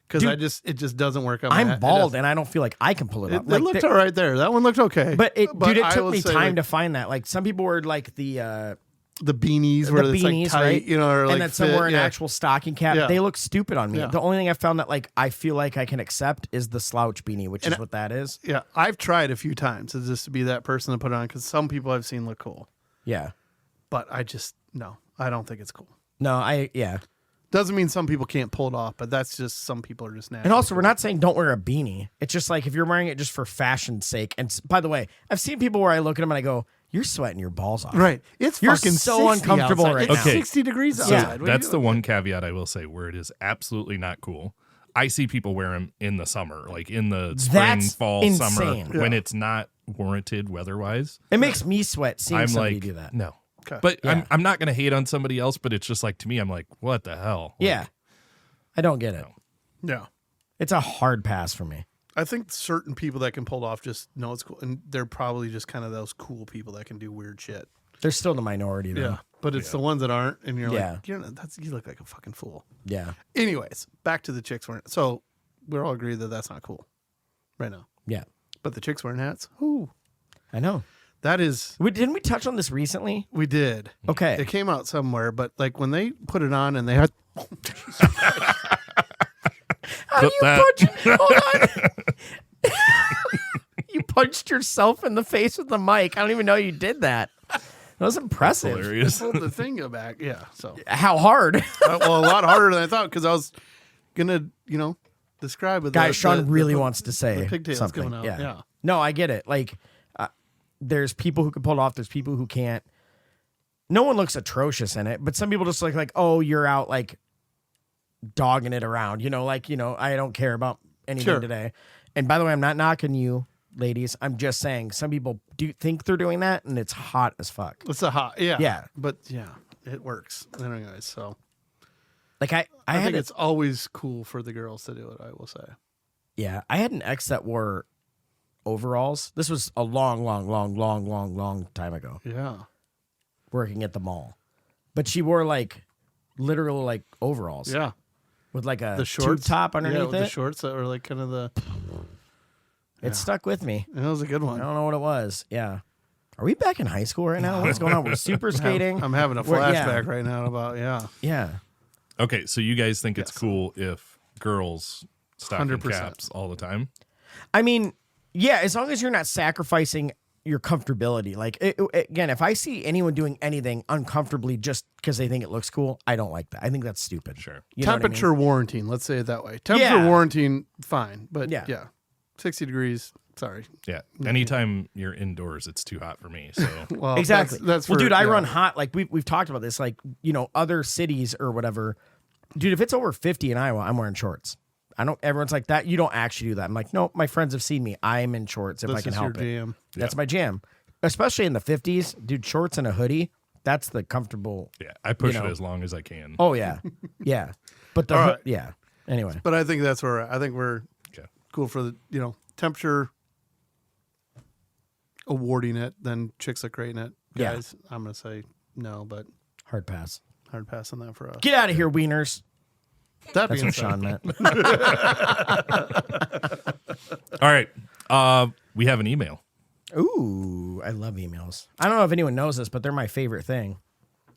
because it just doesn't work on my I'm head. bald and I don't feel like I can pull it up. It looked all right there. That one looked okay. But it I took will me say, time to find that. Like some people were like the beanies where it's like tight, right? or like and then some fit, were an actual stocking cap. Yeah. They look stupid on me. Yeah. The only thing I found that like I feel like I can accept is the slouch beanie, which is what that is. Yeah, I've tried a few times just to be that person to put it on because some people I've seen look cool, Yeah. but I don't think it's cool. No, Doesn't mean some people can't pull it off, but that's just some people are just natural. And also, we're not saying don't wear a beanie. It's just like if you're wearing it just for fashion's sake. And by the way, I've seen people where I look at them and I go, "You're sweating your balls off." Right. It's You're fucking so 60 uncomfortable outside. right It's now. 60 degrees So outside. What are that's you the doing? one caveat I will say where it is absolutely not cool. I see people wear them in the summer, like in the spring, That's fall, insane. summer, when it's not warranted weather-wise. It makes me sweat seeing I'm somebody like, do that. no. Okay. But Yeah. I'm not going to hate on somebody else, but it's just like, to me, I'm like, what the hell? Like, Yeah. I don't get it. Yeah. It's a hard pass for me. I think certain people that can pull it off just know it's cool. And they're probably just kind of those cool people that can do weird shit. They're still the minority, though. Yeah. But it's the ones that aren't. And you're Yeah. like, you look like a fucking fool. Yeah. Anyways, back to the chicks wearing. So we're all agreed that that's not cool right now. Yeah. But the chicks wearing hats, ooh, I know. that is, Didn't we touch on this recently? we did. Okay. It came out somewhere, but like when they put it on and they had, How do Clip you that. punch? Hold on. You punched yourself in the face with the mic. I don't even know you did that. That was impressive. Hilarious. pulled the thing back. Yeah. So, How hard? well, a lot harder than I thought because I was going to, describe it. Guys, Sean really wants to say the pigtails something. coming out. Yeah. No, I get it. Like, there's people who can pull it off. There's people who can't. No one looks atrocious in it, but some people just look like, oh, you're out like dogging it around. I don't care about anything Sure. today. And by the way, I'm not knocking you, ladies. I'm just saying some people do think they're doing that, and it's hot as fuck. It's a hot, yeah. Yeah. But yeah, it works. Anyways, so Like I I had think a- it's always cool for the girls to do it, I will say. Yeah, I had an ex that wore overalls. This was a long time ago, Yeah. working at the mall. But she wore like literal like overalls. Yeah. With like a The shorts. tube top underneath with it. the shorts that were like kind of the. It stuck with me. That was a good I one. don't know what it was. Yeah. Are we back in high school right now? What's going on? We're super skating. I'm having a We're- yeah. flashback right now about, Yeah. Okay, so you guys think it's Yes. cool if girls stocking 100%. caps all the time? I mean, yeah, as long as you're not sacrificing your comfortability. Like, again, if I see anyone doing anything uncomfortably just because they think it looks cool, I don't like that. I think that's stupid. Sure. You know what I mean? temperature warranting, let's say it that way. Temperature Yeah. warranting, fine. But Yeah. yeah. 60 degrees, sorry. Yeah. Anytime you're indoors, it's too hot for me. So Well, Exactly. That's well, for, dude, I yeah. run hot. Like we've talked about this. Like, other cities or whatever. Dude, if it's over 50 in Iowa, I'm wearing shorts. Everyone's like that. You don't actually do that. I'm like, no, my friends have seen me. I'm in shorts if I This can is help your it. jam. That's my jam. Especially in the 50s, dude, shorts and a hoodie. That's the comfortable. yeah, I push You know. it as long as I can. Oh yeah. Yeah. But the All right. yeah. Anyway. But I think that's where I think we're Okay. cool for the temperature awarding it. Then chicks look great in it. Yeah. Guys, I'm gonna say no, but Hard pass. hard pass on that for us. Get out of here, wieners. That That's being what said, Sean meant. All right. We have an email. Ooh, I love emails. I don't know if anyone knows this, but they're my favorite thing.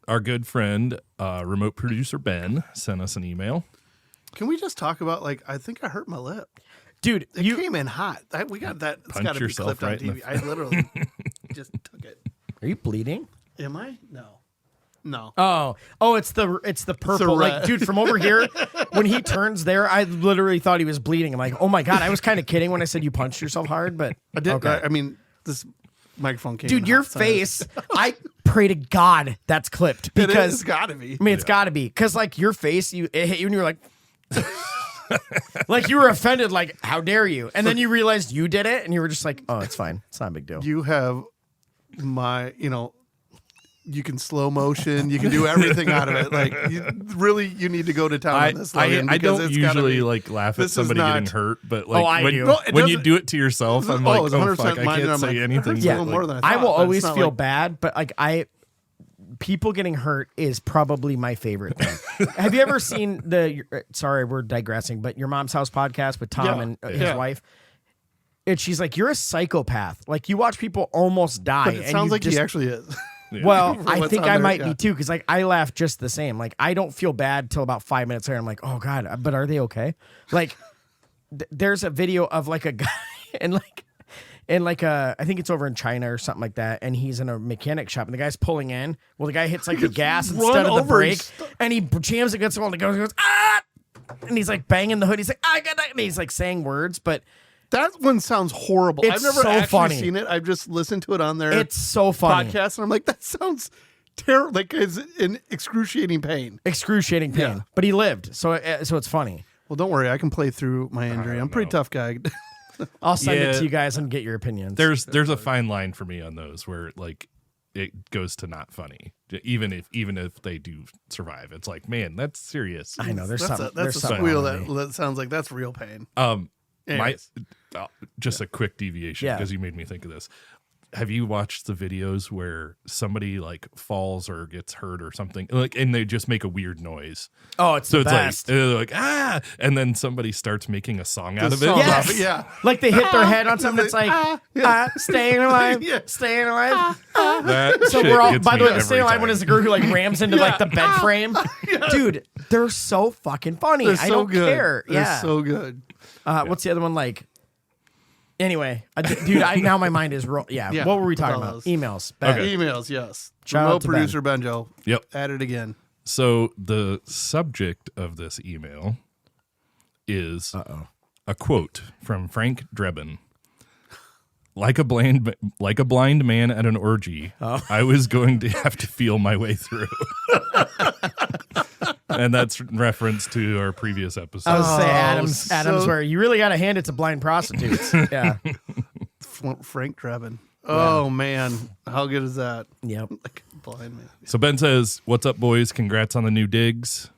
Our good friend, remote producer Ben, sent us an email. can we just talk about I think I hurt my lip. Dude, It you came in hot. We got that. It's Punch got to be yourself clipped on right in TV. the- I literally just took it. are you bleeding? Am I? No. No. Oh, it's the purple. Like, red. dude, from over here, when he turns there, I literally thought he was bleeding. I'm like, oh my God. I was kind of kidding when I said you punched yourself hard, but I did. okay. I mean, this microphone came. Dude, in your hot, so I- face, I pray to God that's clipped It because is, got to be. I mean, it's got to be because like your face, it hit you and you were like, like you were offended, like how dare you? And then you realized you did it, and you were just like, oh, it's fine, it's not a big deal. You have my, you can slow motion. You can do everything out of it. You need to go to town on this. Logan, I because don't it's gotta usually be- laugh at this is somebody not- getting hurt, but I when, do. No, it when you doesn't- do it to yourself, I'm Oh, like, it's oh 100% fuck, I mine, and can't I'm say like, it anything. hurts a Yeah, little more than I I thought, will but it's always not feel like- bad, but like I people getting hurt is probably my favorite thing. Have you ever seen sorry, we're digressing, but Your Mom's House podcast with Tom and his wife? And she's like, you're a psychopath. Like, you watch people almost die. But it sounds like he actually is. Well, I think I might be too, because like I laugh just the same. Like, I don't feel bad till about 5 minutes later. I'm like, oh God, but are they okay? Like, there's a video of like a guy and like I think it's over in China or something like that, and he's in a mechanic shop, and the guy's pulling in. Well, the guy hits like the gas instead of the brake, and he jams against the wall, and he goes, ah! And he's like banging the hood. He's like, I got that. And he's like saying words, but that one sounds horrible. It's I've never so actually funny. seen it. I've just listened to it on their it's so funny podcast, and I'm like, that sounds terrible. Like, it's in excruciating pain. Excruciating pain. Yeah. But he lived, so it's funny. Well, don't worry, I can play through my injury. I'm a pretty tough guy. I'll send it to you guys and get your opinions. There's a fine line for me on those where like it goes to not funny, even if they do survive. It's like, man, that's serious. I know there's something. That's a squeal that sounds like that's real pain. Just a quick deviation because you made me think of this. Have you watched the videos where somebody like falls or gets hurt or something, like, and they just make a weird noise? Oh, it's the best. Like they're like ah, and then somebody starts making a song out of it. Yes. Yeah, like they hit their head on something that's like staying alive, staying alive. So we're all. By the way, the staying alive one is the girl who like rams into like the bed frame. Dude, they're so fucking funny. They're so I don't good. care. They're so good. What's the other one like? Anyway, dude, now my mind is Yeah. What were we talking about? Emails. Okay. Emails, yes. Shout Remote out to producer Benjo. Yep. At it again. So the subject of this email is a quote from Frank Drebin. Like a blind man at an orgy, I was going to have to feel my way through. And that's reference to our previous episode. I was say Adam's where you really got to hand it to blind prostitutes. Yeah. Frank Drebin. Oh man, how good is that? Yep. Blind man. So Ben says, "What's up, boys? Congrats on the new digs.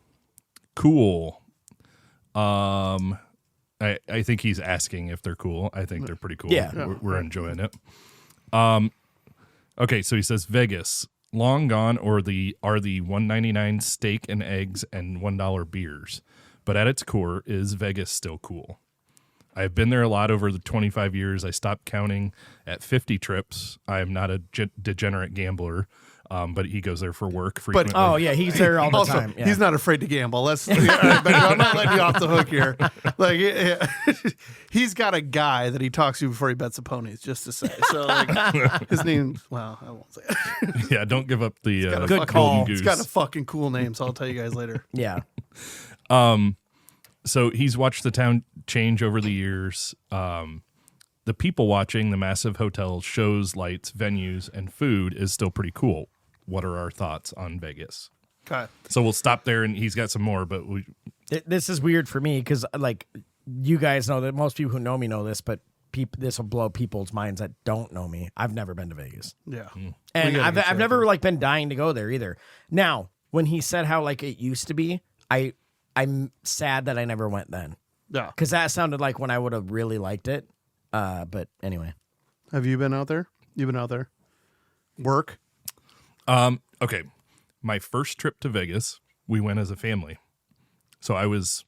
Cool. I think he's asking if they're cool. I think they're pretty cool. Yeah. We're enjoying it. Okay, so he says Vegas, long gone are the $1.99 steak and eggs and $1 beers, but at its core, is Vegas still cool? I've been there a lot over the 25 years. I stopped counting at 50 trips. I am not a degenerate gambler, but he goes there for work frequently. Oh, yeah, he's there all the time. Yeah. He's not afraid to gamble. I'm not letting you off the hook here. Like, he's got a guy that he talks to before he bets the ponies, just to say. So, like, his name, well, I won't say it. Yeah, don't give up the good call. golden goose. He's got a fucking cool name, so I'll tell you guys later. Yeah. So he's watched the town change over the years. The people watching, the massive hotels, shows, lights, venues, and food is still pretty cool. What are our thoughts on Vegas? Okay. So we'll stop there, and he's got some more, but This is weird for me because, like, you guys know that most people who know me know this, but this will blow people's minds that don't know me. I've never been to Vegas. Yeah. And I've never, like, been dying to go there either. Now, when he said how, like, it used to be, I'm sad that I never went then. Yeah. Because that sounded like when I would have really liked it. But anyway. Have you been out there? You've been out there? Work? okay. My first trip to Vegas, we went as a family. So I was...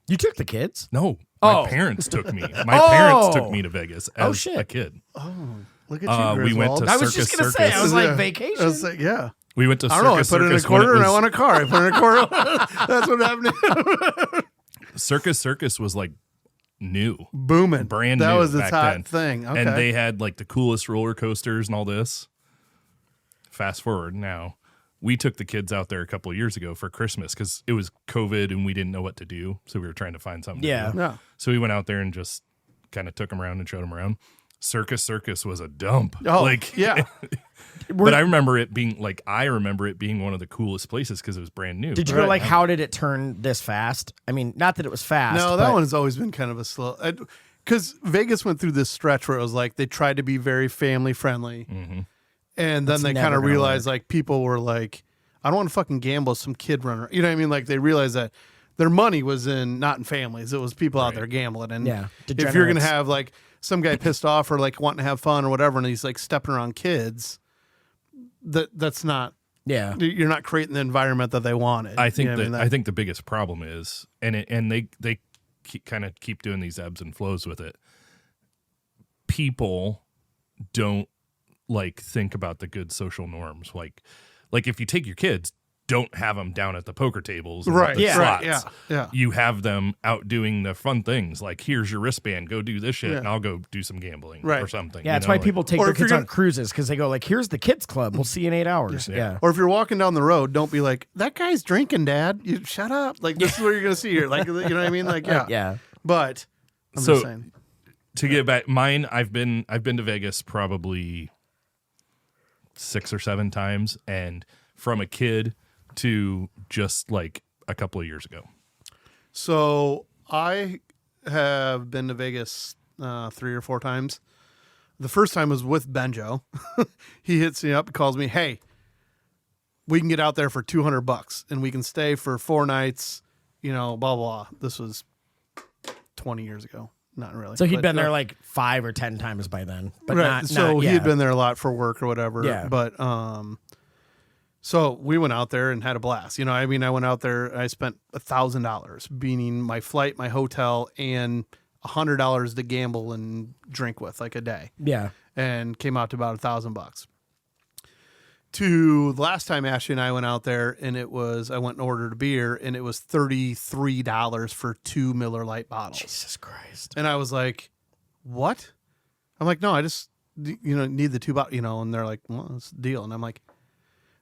You took the kids? No. My parents took me. My parents took me to Vegas as a kid. Oh, look at you, we went to I was just going to say, I was like, vacation? I was like, yeah. We went to I don't know. I put in a quarter and I won a car. I put in a quarter. That's what happened. Circus was like new. Booming. Brand new. That was the back hot then. thing. Okay. And they had like the coolest roller coasters and all this. Fast forward now. We took the kids out there a couple of years ago for Christmas because it was COVID and we didn't know what to do. So we were trying to find something to do. Yeah. So we went out there and just kind of took them around and showed them around. Circus was a dump. Oh, like, yeah. But I remember it being one of the coolest places because it was brand new. Did you go like, how did it turn this fast? I mean, not that it was fast. No, that one's always been kind of a slow. Because Vegas went through this stretch where it was like they tried to be very family friendly. Mm-hmm. And then they kind of realized like people were like, I don't want to fucking gamble some kid runner. You know what I mean? Like they realized that their money was not in families. It was people out there gambling. And if you're going to have like some guy pissed off or like wanting to have fun or whatever, and he's like stepping around kids, that's not Yeah. You're not creating the environment that they wanted. I think You know what I think the biggest problem is, and they kind of keep doing these ebbs and flows with it. People don't like think about the good social norms. Like if you take your kids, don't have them down at the poker tables, and Right, at the yeah, slots. right, yeah. You have them out doing the fun things. Like, here's your wristband, go do this shit, Yeah. and I'll go do some gambling Right. or something. Yeah, you that's know? why Like, people take Or their if you're kids on gonna- cruises because they go like, "Here's the kids club. We'll see you in 8 hours." Yeah. Or if you're walking down the road, don't be like, that guy's drinking, Dad. You shut up. Like, this is what you're going to see here. Like, you know what I mean? Like, yeah. Yeah. But I'm So- just saying. to get back, mine, I've been to Vegas probably 6 or 7 times, and from a kid to just like a couple of years ago. So I have been to Vegas 3 or 4 times. The first time was with Benjo. He hits me up and calls me, hey, we can get out there for $200 and we can stay for 4 nights, you know, blah, blah, blah. This was 20 years ago. Not really. So he'd But, been there like 5 or 10 times by then. But right. not, So not, he yeah. had been there a lot for work or whatever. Yeah. But so we went out there and had a blast. You know, I mean, I went out there and I spent $1,000, meaning my flight, my hotel, and $100 to gamble and drink with, like a day, Yeah. and came out to about $1,000. To the last time Ashley and I went out there, and I went and ordered a beer, and it was $33 for 2 Miller Lite bottles. Jesus Christ. And I was like, what? I'm like, no, I just, need the 2 bottles, and they're like, well, it's the deal. And I'm like,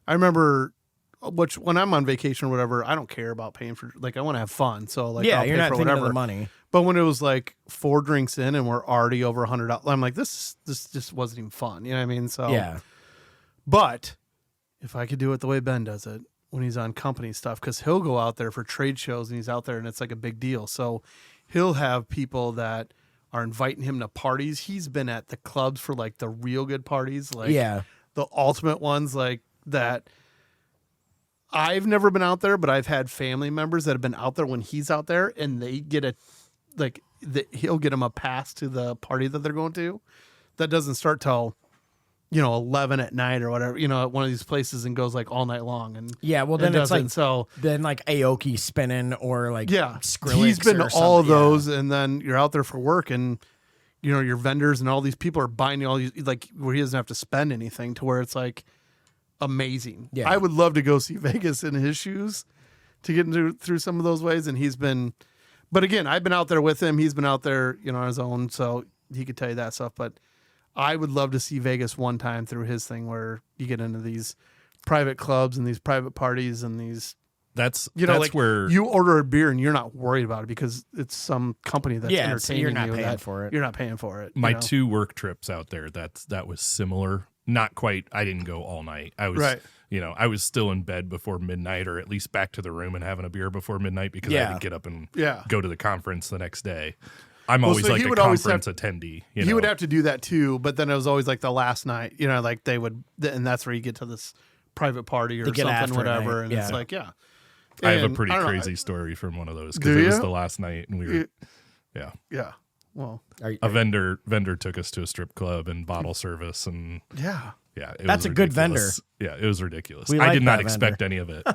I remember, when I'm on vacation or whatever, I don't care about paying for, like, I want to have fun. So, like, Yeah, I'll you're pay not for thinking whatever. of the money. But when it was like 4 drinks in and we're already over $100, I'm like, this just wasn't even fun. You know what I mean? So, Yeah. But if I could do it the way Ben does it when he's on company stuff, because he'll go out there for trade shows and he's out there and it's like a big deal. So he'll have people that are inviting him to parties. He's been at the clubs for like the real good parties, like Yeah. the ultimate ones, like that. I've never been out there, but I've had family members that have been out there when he's out there, and they get he'll get them a pass to the party that they're going to. That doesn't start till 11 at night or whatever, at one of these places, and goes like all night long. And Yeah, well, it then it's doesn't. like So then like Aoki spinning or like Skrillex. he's been or to all of something. Yeah. those, and then you're out there for work, and your vendors and all these people are buying all these, like, where he doesn't have to spend anything, to where it's like amazing. Yeah. I would love to go see Vegas in his shoes to get through some of those ways, and he's been. But again, I've been out there with him. He's been out there, on his own, so he could tell you that stuff. But I would love to see Vegas one time through his thing, where you get into these private clubs and these private parties and these. That's like where you order a beer and you're not worried about it because it's some company that's entertaining you're not you. paying for it. You're not paying for it. my 2 work trips out there, that was similar. Not quite. I didn't go all night. I was, Right. I was still in bed before midnight, or at least back to the room and having a beer before midnight, because I Yeah. had to get up and Yeah. go to the conference the next day. I'm Well, always so like he a would always conference attendee. He would have to do that too, but then it was always like the last night, like they would, and that's where you get to this private party or To get something, after it whatever. night, And yeah. it's like, yeah. I have a And pretty I don't know, crazy story from one of those, Do because it was you? the last night, and we were, yeah. Yeah. Well, A vendor took us to a strip club and bottle service, and yeah. yeah, it That's was a good ridiculous. Yeah, it was ridiculous. We I like did not that expect any of it.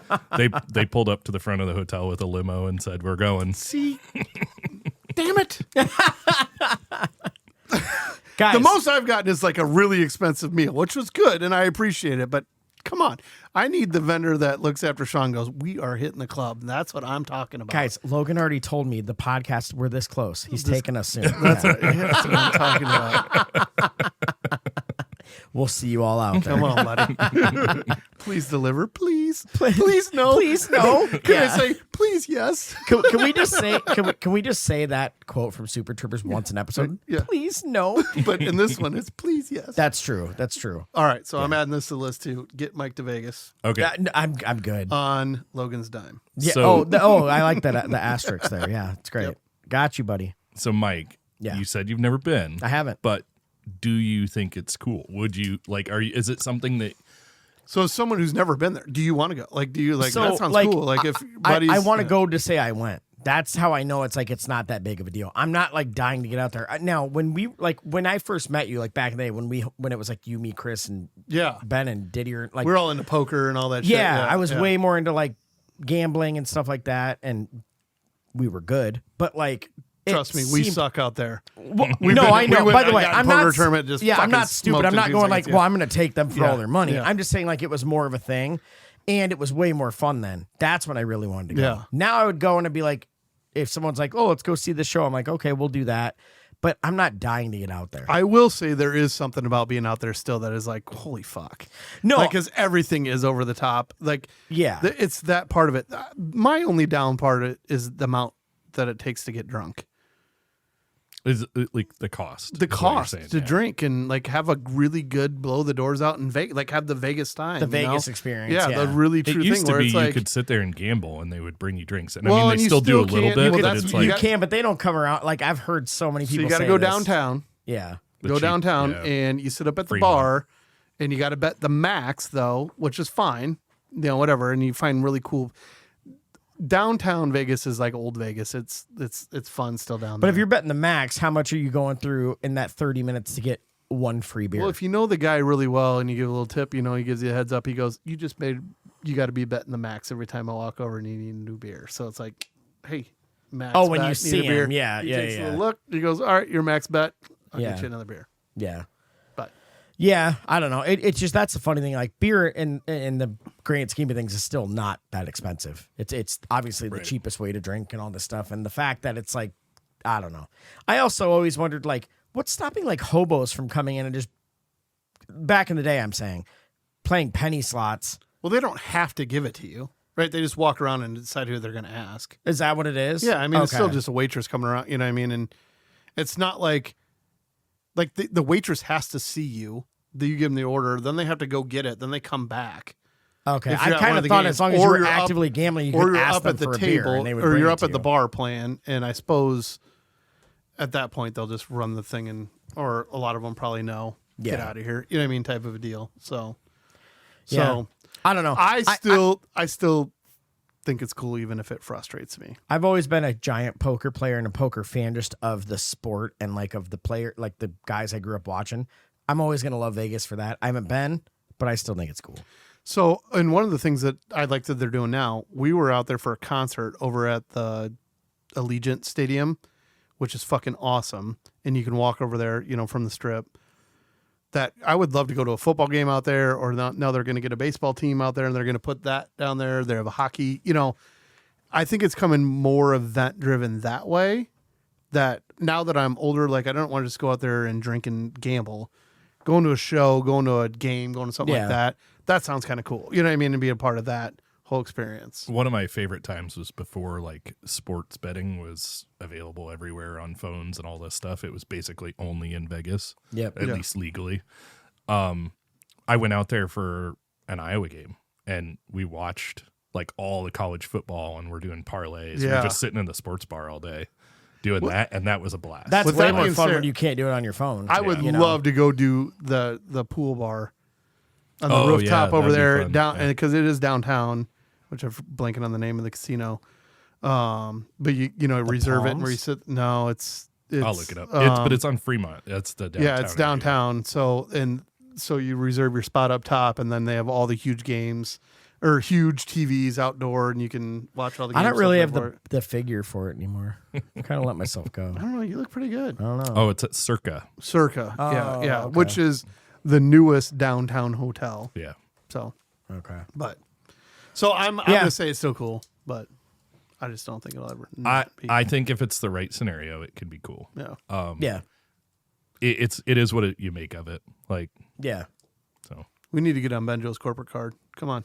They pulled up to the front of the hotel with a limo and said, "We're going." See, damn it. Guys, The most I've gotten is like a really expensive meal, which was good, and I appreciate it. But come on, I need the vendor that looks after Sean and goes, we are hitting the club. And that's what I'm talking about. guys, Logan already told me the podcast, we're this close. He's taking us soon. That's, Yeah. that's what I'm talking about. We'll see you all out there. Come on, buddy. Please deliver. Please. Please no. Please no. Can Yeah. I say, please yes? Can we just say can we just say that quote from Super Troopers once an episode? Yeah. Please no. But in this one, it's please yes. That's true. That's true. All right, so I'm adding this to the list too. Get Mike to Vegas Okay, I'm good. on Logan's dime. Yeah. So- I like that the asterisk there. Yeah, it's great. Yep. Got you, buddy. so Mike, Yeah. you said you've never been. I haven't. But do you think it's cool? Would you like? Is it something that? So as someone who's never been there, do you want to go? Like, do you like? So, That sounds like, cool. Like if buddies, I want to go to say I went. That's how I know it's not that big of a deal. I'm not like dying to get out there. Now, when I first met you, like back in the day when it was like you, me, Chris, and Ben and Didier, like we're all into poker and all that shit. Yeah, I was way more into like gambling and stuff like that, and we were good. But like, trust me, we suck out there. Well, I know. By the way, I'm not. Just I'm not stupid. I'm not going like, well, I'm going to take them for all their money. Yeah. I'm just saying like it was more of a thing, and it was way more fun then. That's when I really wanted to go. Yeah. Now I would go and I'd be like, if someone's like, oh, let's go see the show, I'm like, okay, we'll do that. But I'm not dying to get out there. I will say there is something about being out there still that is like, holy fuck. No. Because everything is over the top. Like, yeah. It's that part of it. My only down part is the amount that it takes to get drunk. Is like the cost. The cost to drink and like have a really good blow the doors out in Vegas, like have the Vegas time. The Vegas experience. Yeah, the really true it used thing to where be it's you like, could sit there and gamble and they would bring you drinks. And Well, I mean, and they you still do a still little can't- bit, well, but that's- it's you like, You can, but they don't come around. Like I've heard so many so people you got to say go this. downtown. Yeah. Go cheap- downtown yeah. and you sit up at the Free bar and you got to bet the max though, which is fine, whatever. And you find really cool. Downtown Vegas is like old Vegas. It's fun still down But there. if you're betting the max, how much are you going through in that 30 minutes to get one free beer? Well, if you know the guy really well and you give a little tip, he gives you a heads up. He goes, you got to be betting the max every time I walk over and you need a new beer. So it's like, hey, max. Oh, when bet, you need see a beer. him. Yeah, He yeah, takes a yeah. little look. He goes, all right, your max bet. I'll Yeah. get you another beer. Yeah. But Yeah, I don't know. It's just that's the funny thing. Like beer in the grand scheme of things is still not that expensive. It's obviously the cheapest way to drink and all this stuff. And the fact that it's like, I don't know. I also always wondered like, what's stopping like hobos from coming in and just back in the day, I'm saying, playing penny slots. well, they don't have to give it to you, right? They just walk around and decide who they're going to ask. Is that what it is? Yeah, I mean, it's still Okay. just a waitress coming around. You know what I mean? And it's not like the waitress has to see you. Then you give them the order. Then they have to go get it. Then they come back. Okay. If I you're at kind one of the thought games, as long as you or were you're up- actively gambling, you or could you're ask up them at the for a beer table, and they would or bring you're it up to at the you. bar playing, and I suppose at that point they'll just run the thing and, or a lot of them probably know, get Yeah. out of here. You know what I mean? Type of a deal. So Yeah. I don't know. I still think it's cool, even if it frustrates me. I've always been a giant poker player and a poker fan just of the sport and like of the player, like the guys I grew up watching. I'm always going to love Vegas for that. I haven't been, but I still think it's cool. So, and one of the things that I like that they're doing now, we were out there for a concert over at the Allegiant Stadium, which is fucking awesome. And you can walk over there, from the strip. That I would love to go to a football game out there, or now they're going to get a baseball team out there and they're going to put that down there. They have a hockey, I think it's coming more event driven that way. That now that I'm older, like I don't want to just go out there and drink and gamble. Going to a show, going to a game, going to something like that. That sounds kind of cool. You know what I mean? And be a part of that whole experience. one of my favorite times was before like sports betting was available everywhere on phones and all this stuff. It was basically only in Vegas. Yep. At least legally. I went out there for an Iowa game and we watched like all the college football and we're doing parlays. Yeah. We're just sitting in the sports bar all day doing that, and that was a blast. That's With way that more being fun said, when you can't do it on your phone. I would love to go do the pool bar on the Oh, rooftop yeah, over that'd be there fun. down, Yeah. because it is downtown, which I'm blanking on the name of the casino. But you reserve it and where you sit. No, it's I'll look it up. But it's on Fremont. That's the downtown. yeah, it's area. downtown. So you reserve your spot up top, and then they have all the huge games or huge TVs outdoor, and you can watch all the games. I don't really up have there. the figure for it anymore. I kind of let myself go. I don't know. You look pretty good. I don't know. Oh, it's at Circa. Circa. Oh, yeah, okay. which is the newest downtown hotel. Yeah. So, Okay. but so I'm Yeah. gonna say it's still cool, but I just don't think it'll ever. not be. I think if it's the right scenario, it could be cool. Yeah. Yeah. It is what you make of it. Like, Yeah. so We need to get on Benjo's corporate card. Come on.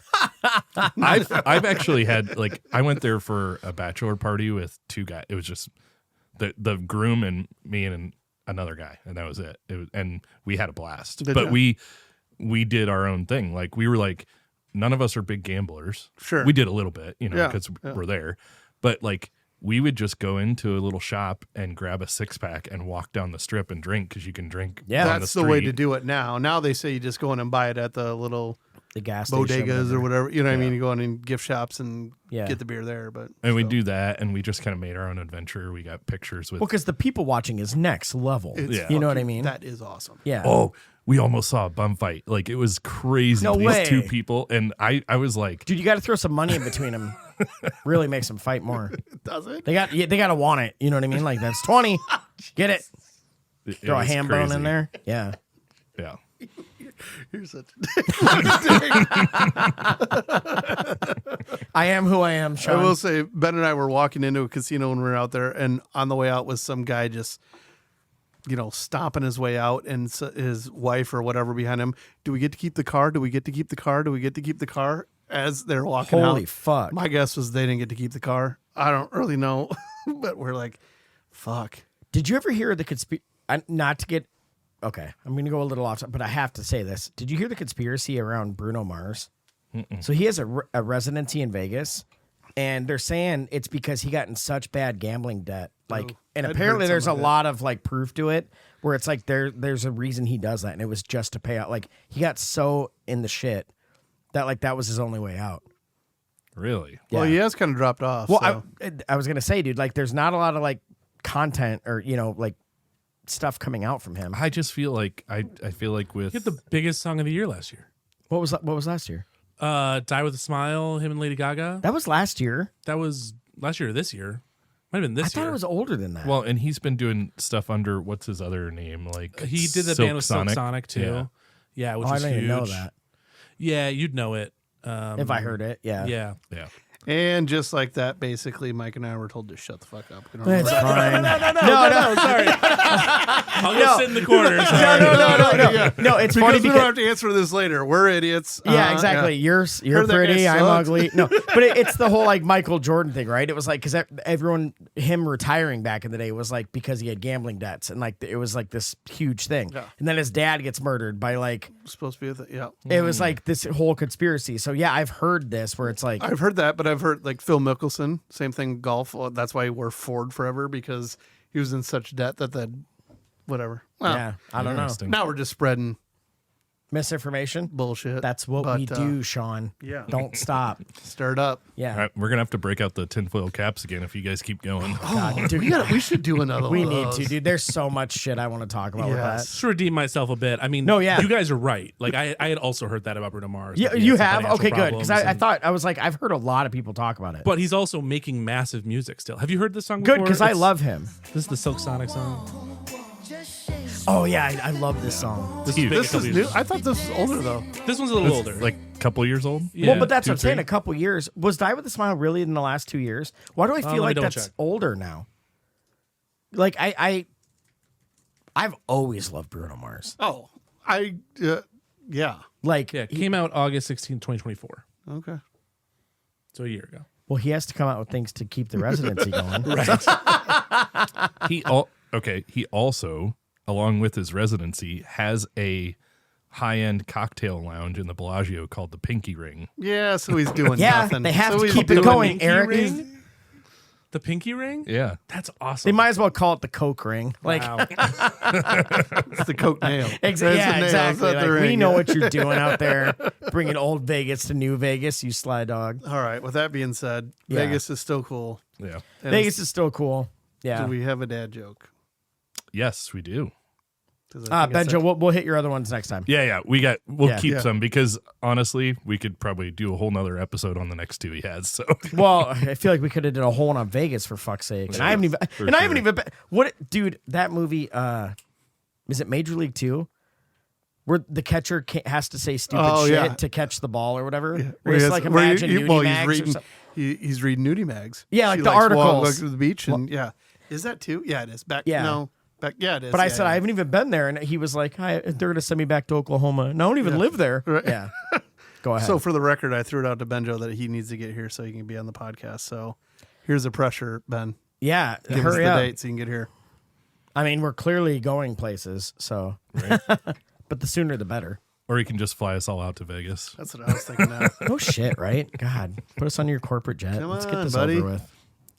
I've actually had like I went there for a bachelor party with two guys. It was just the groom and me and another guy, and that was it. And we had a blast. Did but ya? we did our own thing. Like we were like, none of us are big gamblers. Sure. We did a little bit, Yeah, because yeah. we're there. But like we would just go into a little shop and grab a 6-pack and walk down the strip and drink, because you can drink. Yeah. on That's the way to street. do it now. Now they say you just go in and buy it at the little the gas station bodegas or whatever. You know what I mean? Yeah. You go in and gift shops and Yeah. get the beer there. But And we do that, and we just kind of made our own adventure. We got pictures with. Well, because the people watching is next level. it's Yeah. You know what I fucking- mean? That is awesome. Yeah. Oh, we almost saw a bum fight. Like, it was crazy. No These way. two people, and I was like, Dude, you got to throw some money in between them. Really makes them fight more. Does it? They got to want it. You know what I mean? Like, that's 20. Get it. it Throw a was ham bone crazy. in there. Yeah. Yeah. You're such. I am who I am, I Sean. will say, Ben and I were walking into a casino when we were out there, and on the way out was some guy just, stomping his way out, and his wife or whatever behind him. Do we get to keep the car? Do we get to keep the car? Do we get to keep the car? As they're walking out. Holy fuck. My guess was they didn't get to keep the car. I don't really know, but we're like, fuck. Did you ever hear the conspiracy? Not to get. Okay, I'm going to go a little off, but I have to say this. Did you hear the conspiracy around Bruno Mars? So he has a residency in Vegas, and they're saying it's because he got in such bad gambling debt. Like, and I'd apparently heard there's a some of that. lot of like proof to it, where it's like there's a reason he does that, and it was just to pay out. Like, he got so in the shit that like that was his only way out. Really? Well, Yeah. he has kind of dropped off. Well, so. I was gonna say, dude, like there's not a lot of like content or like stuff coming out from him. I just feel like I feel like with He had the biggest song of the year last year. What was last year? Die with a Smile, him and Lady Gaga. That was last year. That was last year or this year. Might have been this I thought year. it was older than that. well, and he's been doing stuff under what's his other name? Like He did the Silk band with Silk Sonic too. Yeah. Yeah, which I is didn't huge. even know that. Yeah, you'd know it. If I heard it, yeah. Yeah. Yeah. And just like that, basically, Mike and I were told to shut the fuck up. We don't It's know. fine. No, Sorry. I'll go sit in the corner. Sorry. no. Yeah. No, it's Because funny we don't because have to answer this later. We're idiots. yeah, exactly. You're Heard that pretty. guy I'm sucks. ugly. No, but it's the whole like Michael Jordan thing, right? It was like because everyone him retiring back in the day was like because he had gambling debts and like it was like this huge thing. Yeah. And then his dad gets murdered by like Supposed to be with it. Yeah. it was like this whole conspiracy. So yeah, I've heard this where it's like I've heard that, but I've heard like Phil Mickelson, same thing, golf. That's why he wore Ford forever because he was in such debt that whatever. Well, yeah, I don't know. Interesting. Now we're just spreading Misinformation. bullshit. That's what But, we do, Sean. yeah. Don't stop. Stir it up. Yeah. All right, we're gonna have to break out the tinfoil caps again if you guys keep going. God, dude, We should do another we one. need of to, those. dude. There's so much shit I want to talk about with that. Yes. To redeem myself a bit. I mean, No, yeah. you guys are right. Like I had also heard that about Bruno Mars. Yeah, that he you had some have? financial Okay, good. Because problems I and- thought, I was like, I've heard a lot of people talk about it. But he's also making massive music still. Have you heard this song Good, before? because I It's- love him. This is the Silk Sonic song. Oh, yeah, I love this song. This Huge. big a This couple is years new. ago. I thought this was older though. This one's a little older. Like a couple years old. Yeah. Well, but that's Two, what I'm saying. three? A couple years. Was Die with a Smile really in the last 2 years? Why do I feel let me like double that's check. older now? Like, I've always loved Bruno Mars. Oh, yeah. Like, yeah, it came out August 16, 2024. Okay. So a year ago. well, he has to come out with things to keep the residency going. He also, along with his residency, has a high-end cocktail lounge in the Bellagio called the Pinky Ring. Yeah, so he's doing Yeah, nothing. they have So to he's keep it doing- going, Pinky Eric. ring? The pinky ring? Yeah. That's awesome. They might as well call it the Coke ring. Like, Wow. It's the Coke nail. That's the yeah, nail. exactly. It's not Like, the we ring. know what you're doing out there, bringing old Vegas to new Vegas, you sly dog. All right. With that being said, Yeah. Vegas is still cool. Yeah. And Vegas is still cool. Yeah. Do we have a dad joke? Yes, we do. 'Cause I think I Benjo, said- we'll hit your other ones next time. Yeah. We'll Yeah. keep Yeah. some because honestly, we could probably do a whole nother episode on the next two he has. So Well, I feel like we could have did a whole one on Vegas for fuck's sake. And I haven't even. For And I haven't sure. even. What, dude? That movie. Is it Major League 2? Where the catcher has to say stupid Oh, shit yeah. to catch the ball or whatever. Where Where he it's has- like where imagine nudie well, mags he's or reading, something. he's reading nudie mags. Yeah, like She the likes articles. Walk to the beach and yeah. Is that too? Yeah, it is. Back. Yeah. No. Back. Yeah, it is. But I Yeah, said yeah. I haven't even been there, and he was like, "They're gonna send me back to Oklahoma, and I don't even live there." Right. Yeah, go ahead. So for the record, I threw it out to Benjo that he needs to get here so he can be on the podcast. So here's the pressure, Ben. yeah, Give us hurry the up. date so you can get here. I mean, we're clearly going places, so. But the sooner the better. or he can just fly us all out to Vegas. That's what I was thinking now. Oh shit, right? God, put us on your corporate jet. Come Let's get on, this buddy. over with.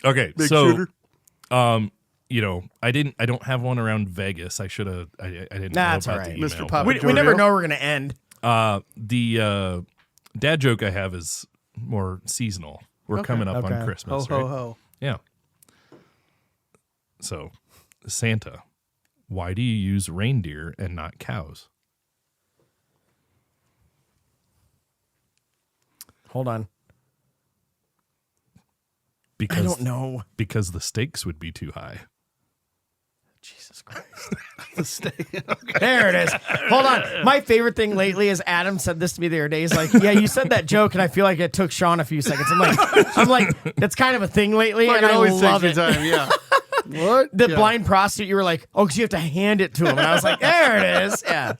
Okay, Big so shooter. I don't have one around Vegas. I should have. I didn't Nah, know it's about all right. the email. Mr. but- Papa We never Giorgio? know we're gonna end. The dad joke I have is more seasonal. We're coming up on Christmas. Ho, ho, right? ho. Yeah. So, Santa, why do you use reindeer and not cows? Hold on. Because I don't know. Because the stakes would be too high. Jesus Christ. The steak. Okay. There it is. Hold on. My favorite thing lately is Adam said this to me the other day. He's like, yeah, you said that joke, and I feel like it took Sean a few seconds. I'm like, that's kind of a thing lately, Like and it I always love takes it. your time. Yeah. What? The Yeah. blind prostitute, you were like, oh, because you have to hand it to him. And I was like, there it is. Yeah.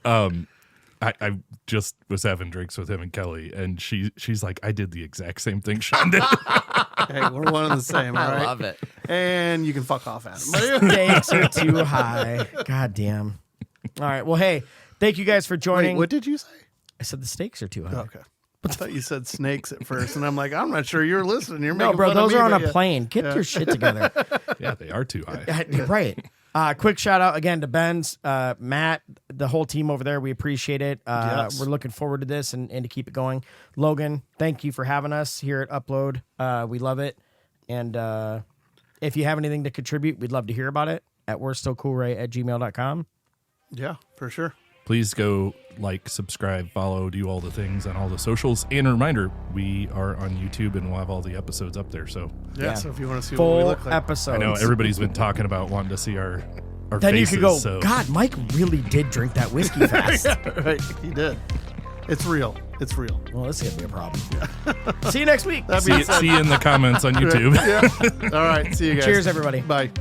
I just was having drinks with him and Kelly, and she's like, I did the exact same thing Sean did. Hey, we're one and the same. All right. I love it. And you can fuck off, Adam. Stakes are too high. God damn. All right. Well, hey, thank you guys for joining. Wait, what did you say? I said the stakes are too high. Okay. I thought you said snakes at first, and I'm like, I'm not sure you're listening. You're No, making bro, fun of those me, are on but a yeah. plane. Get your shit together. Yeah, they are too high. Right. Quick shout out again to Ben's, Matt, the whole team over there. We appreciate it. Yes. We're looking forward to this and to keep it going. Logan, thank you for having us here at Upload. We love it. And if you have anything to contribute, we'd love to hear about it at we'restillcoolray@gmail.com. Yeah, for sure. Please go like, subscribe, follow, do all the things on all the socials. And a reminder, we are on YouTube and we'll have all the episodes up there. So Yeah, so if you want to see what Full we look like. episodes. I know everybody's been talking about wanting to see our Then faces. you could go, so God, Mike really did drink that whiskey fast. Right, he did. It's real. It's real. Well, this is going to be a problem. See you next week. That'd be see you in the comments on YouTube. Yeah. All right. See you guys. Cheers, everybody. Bye.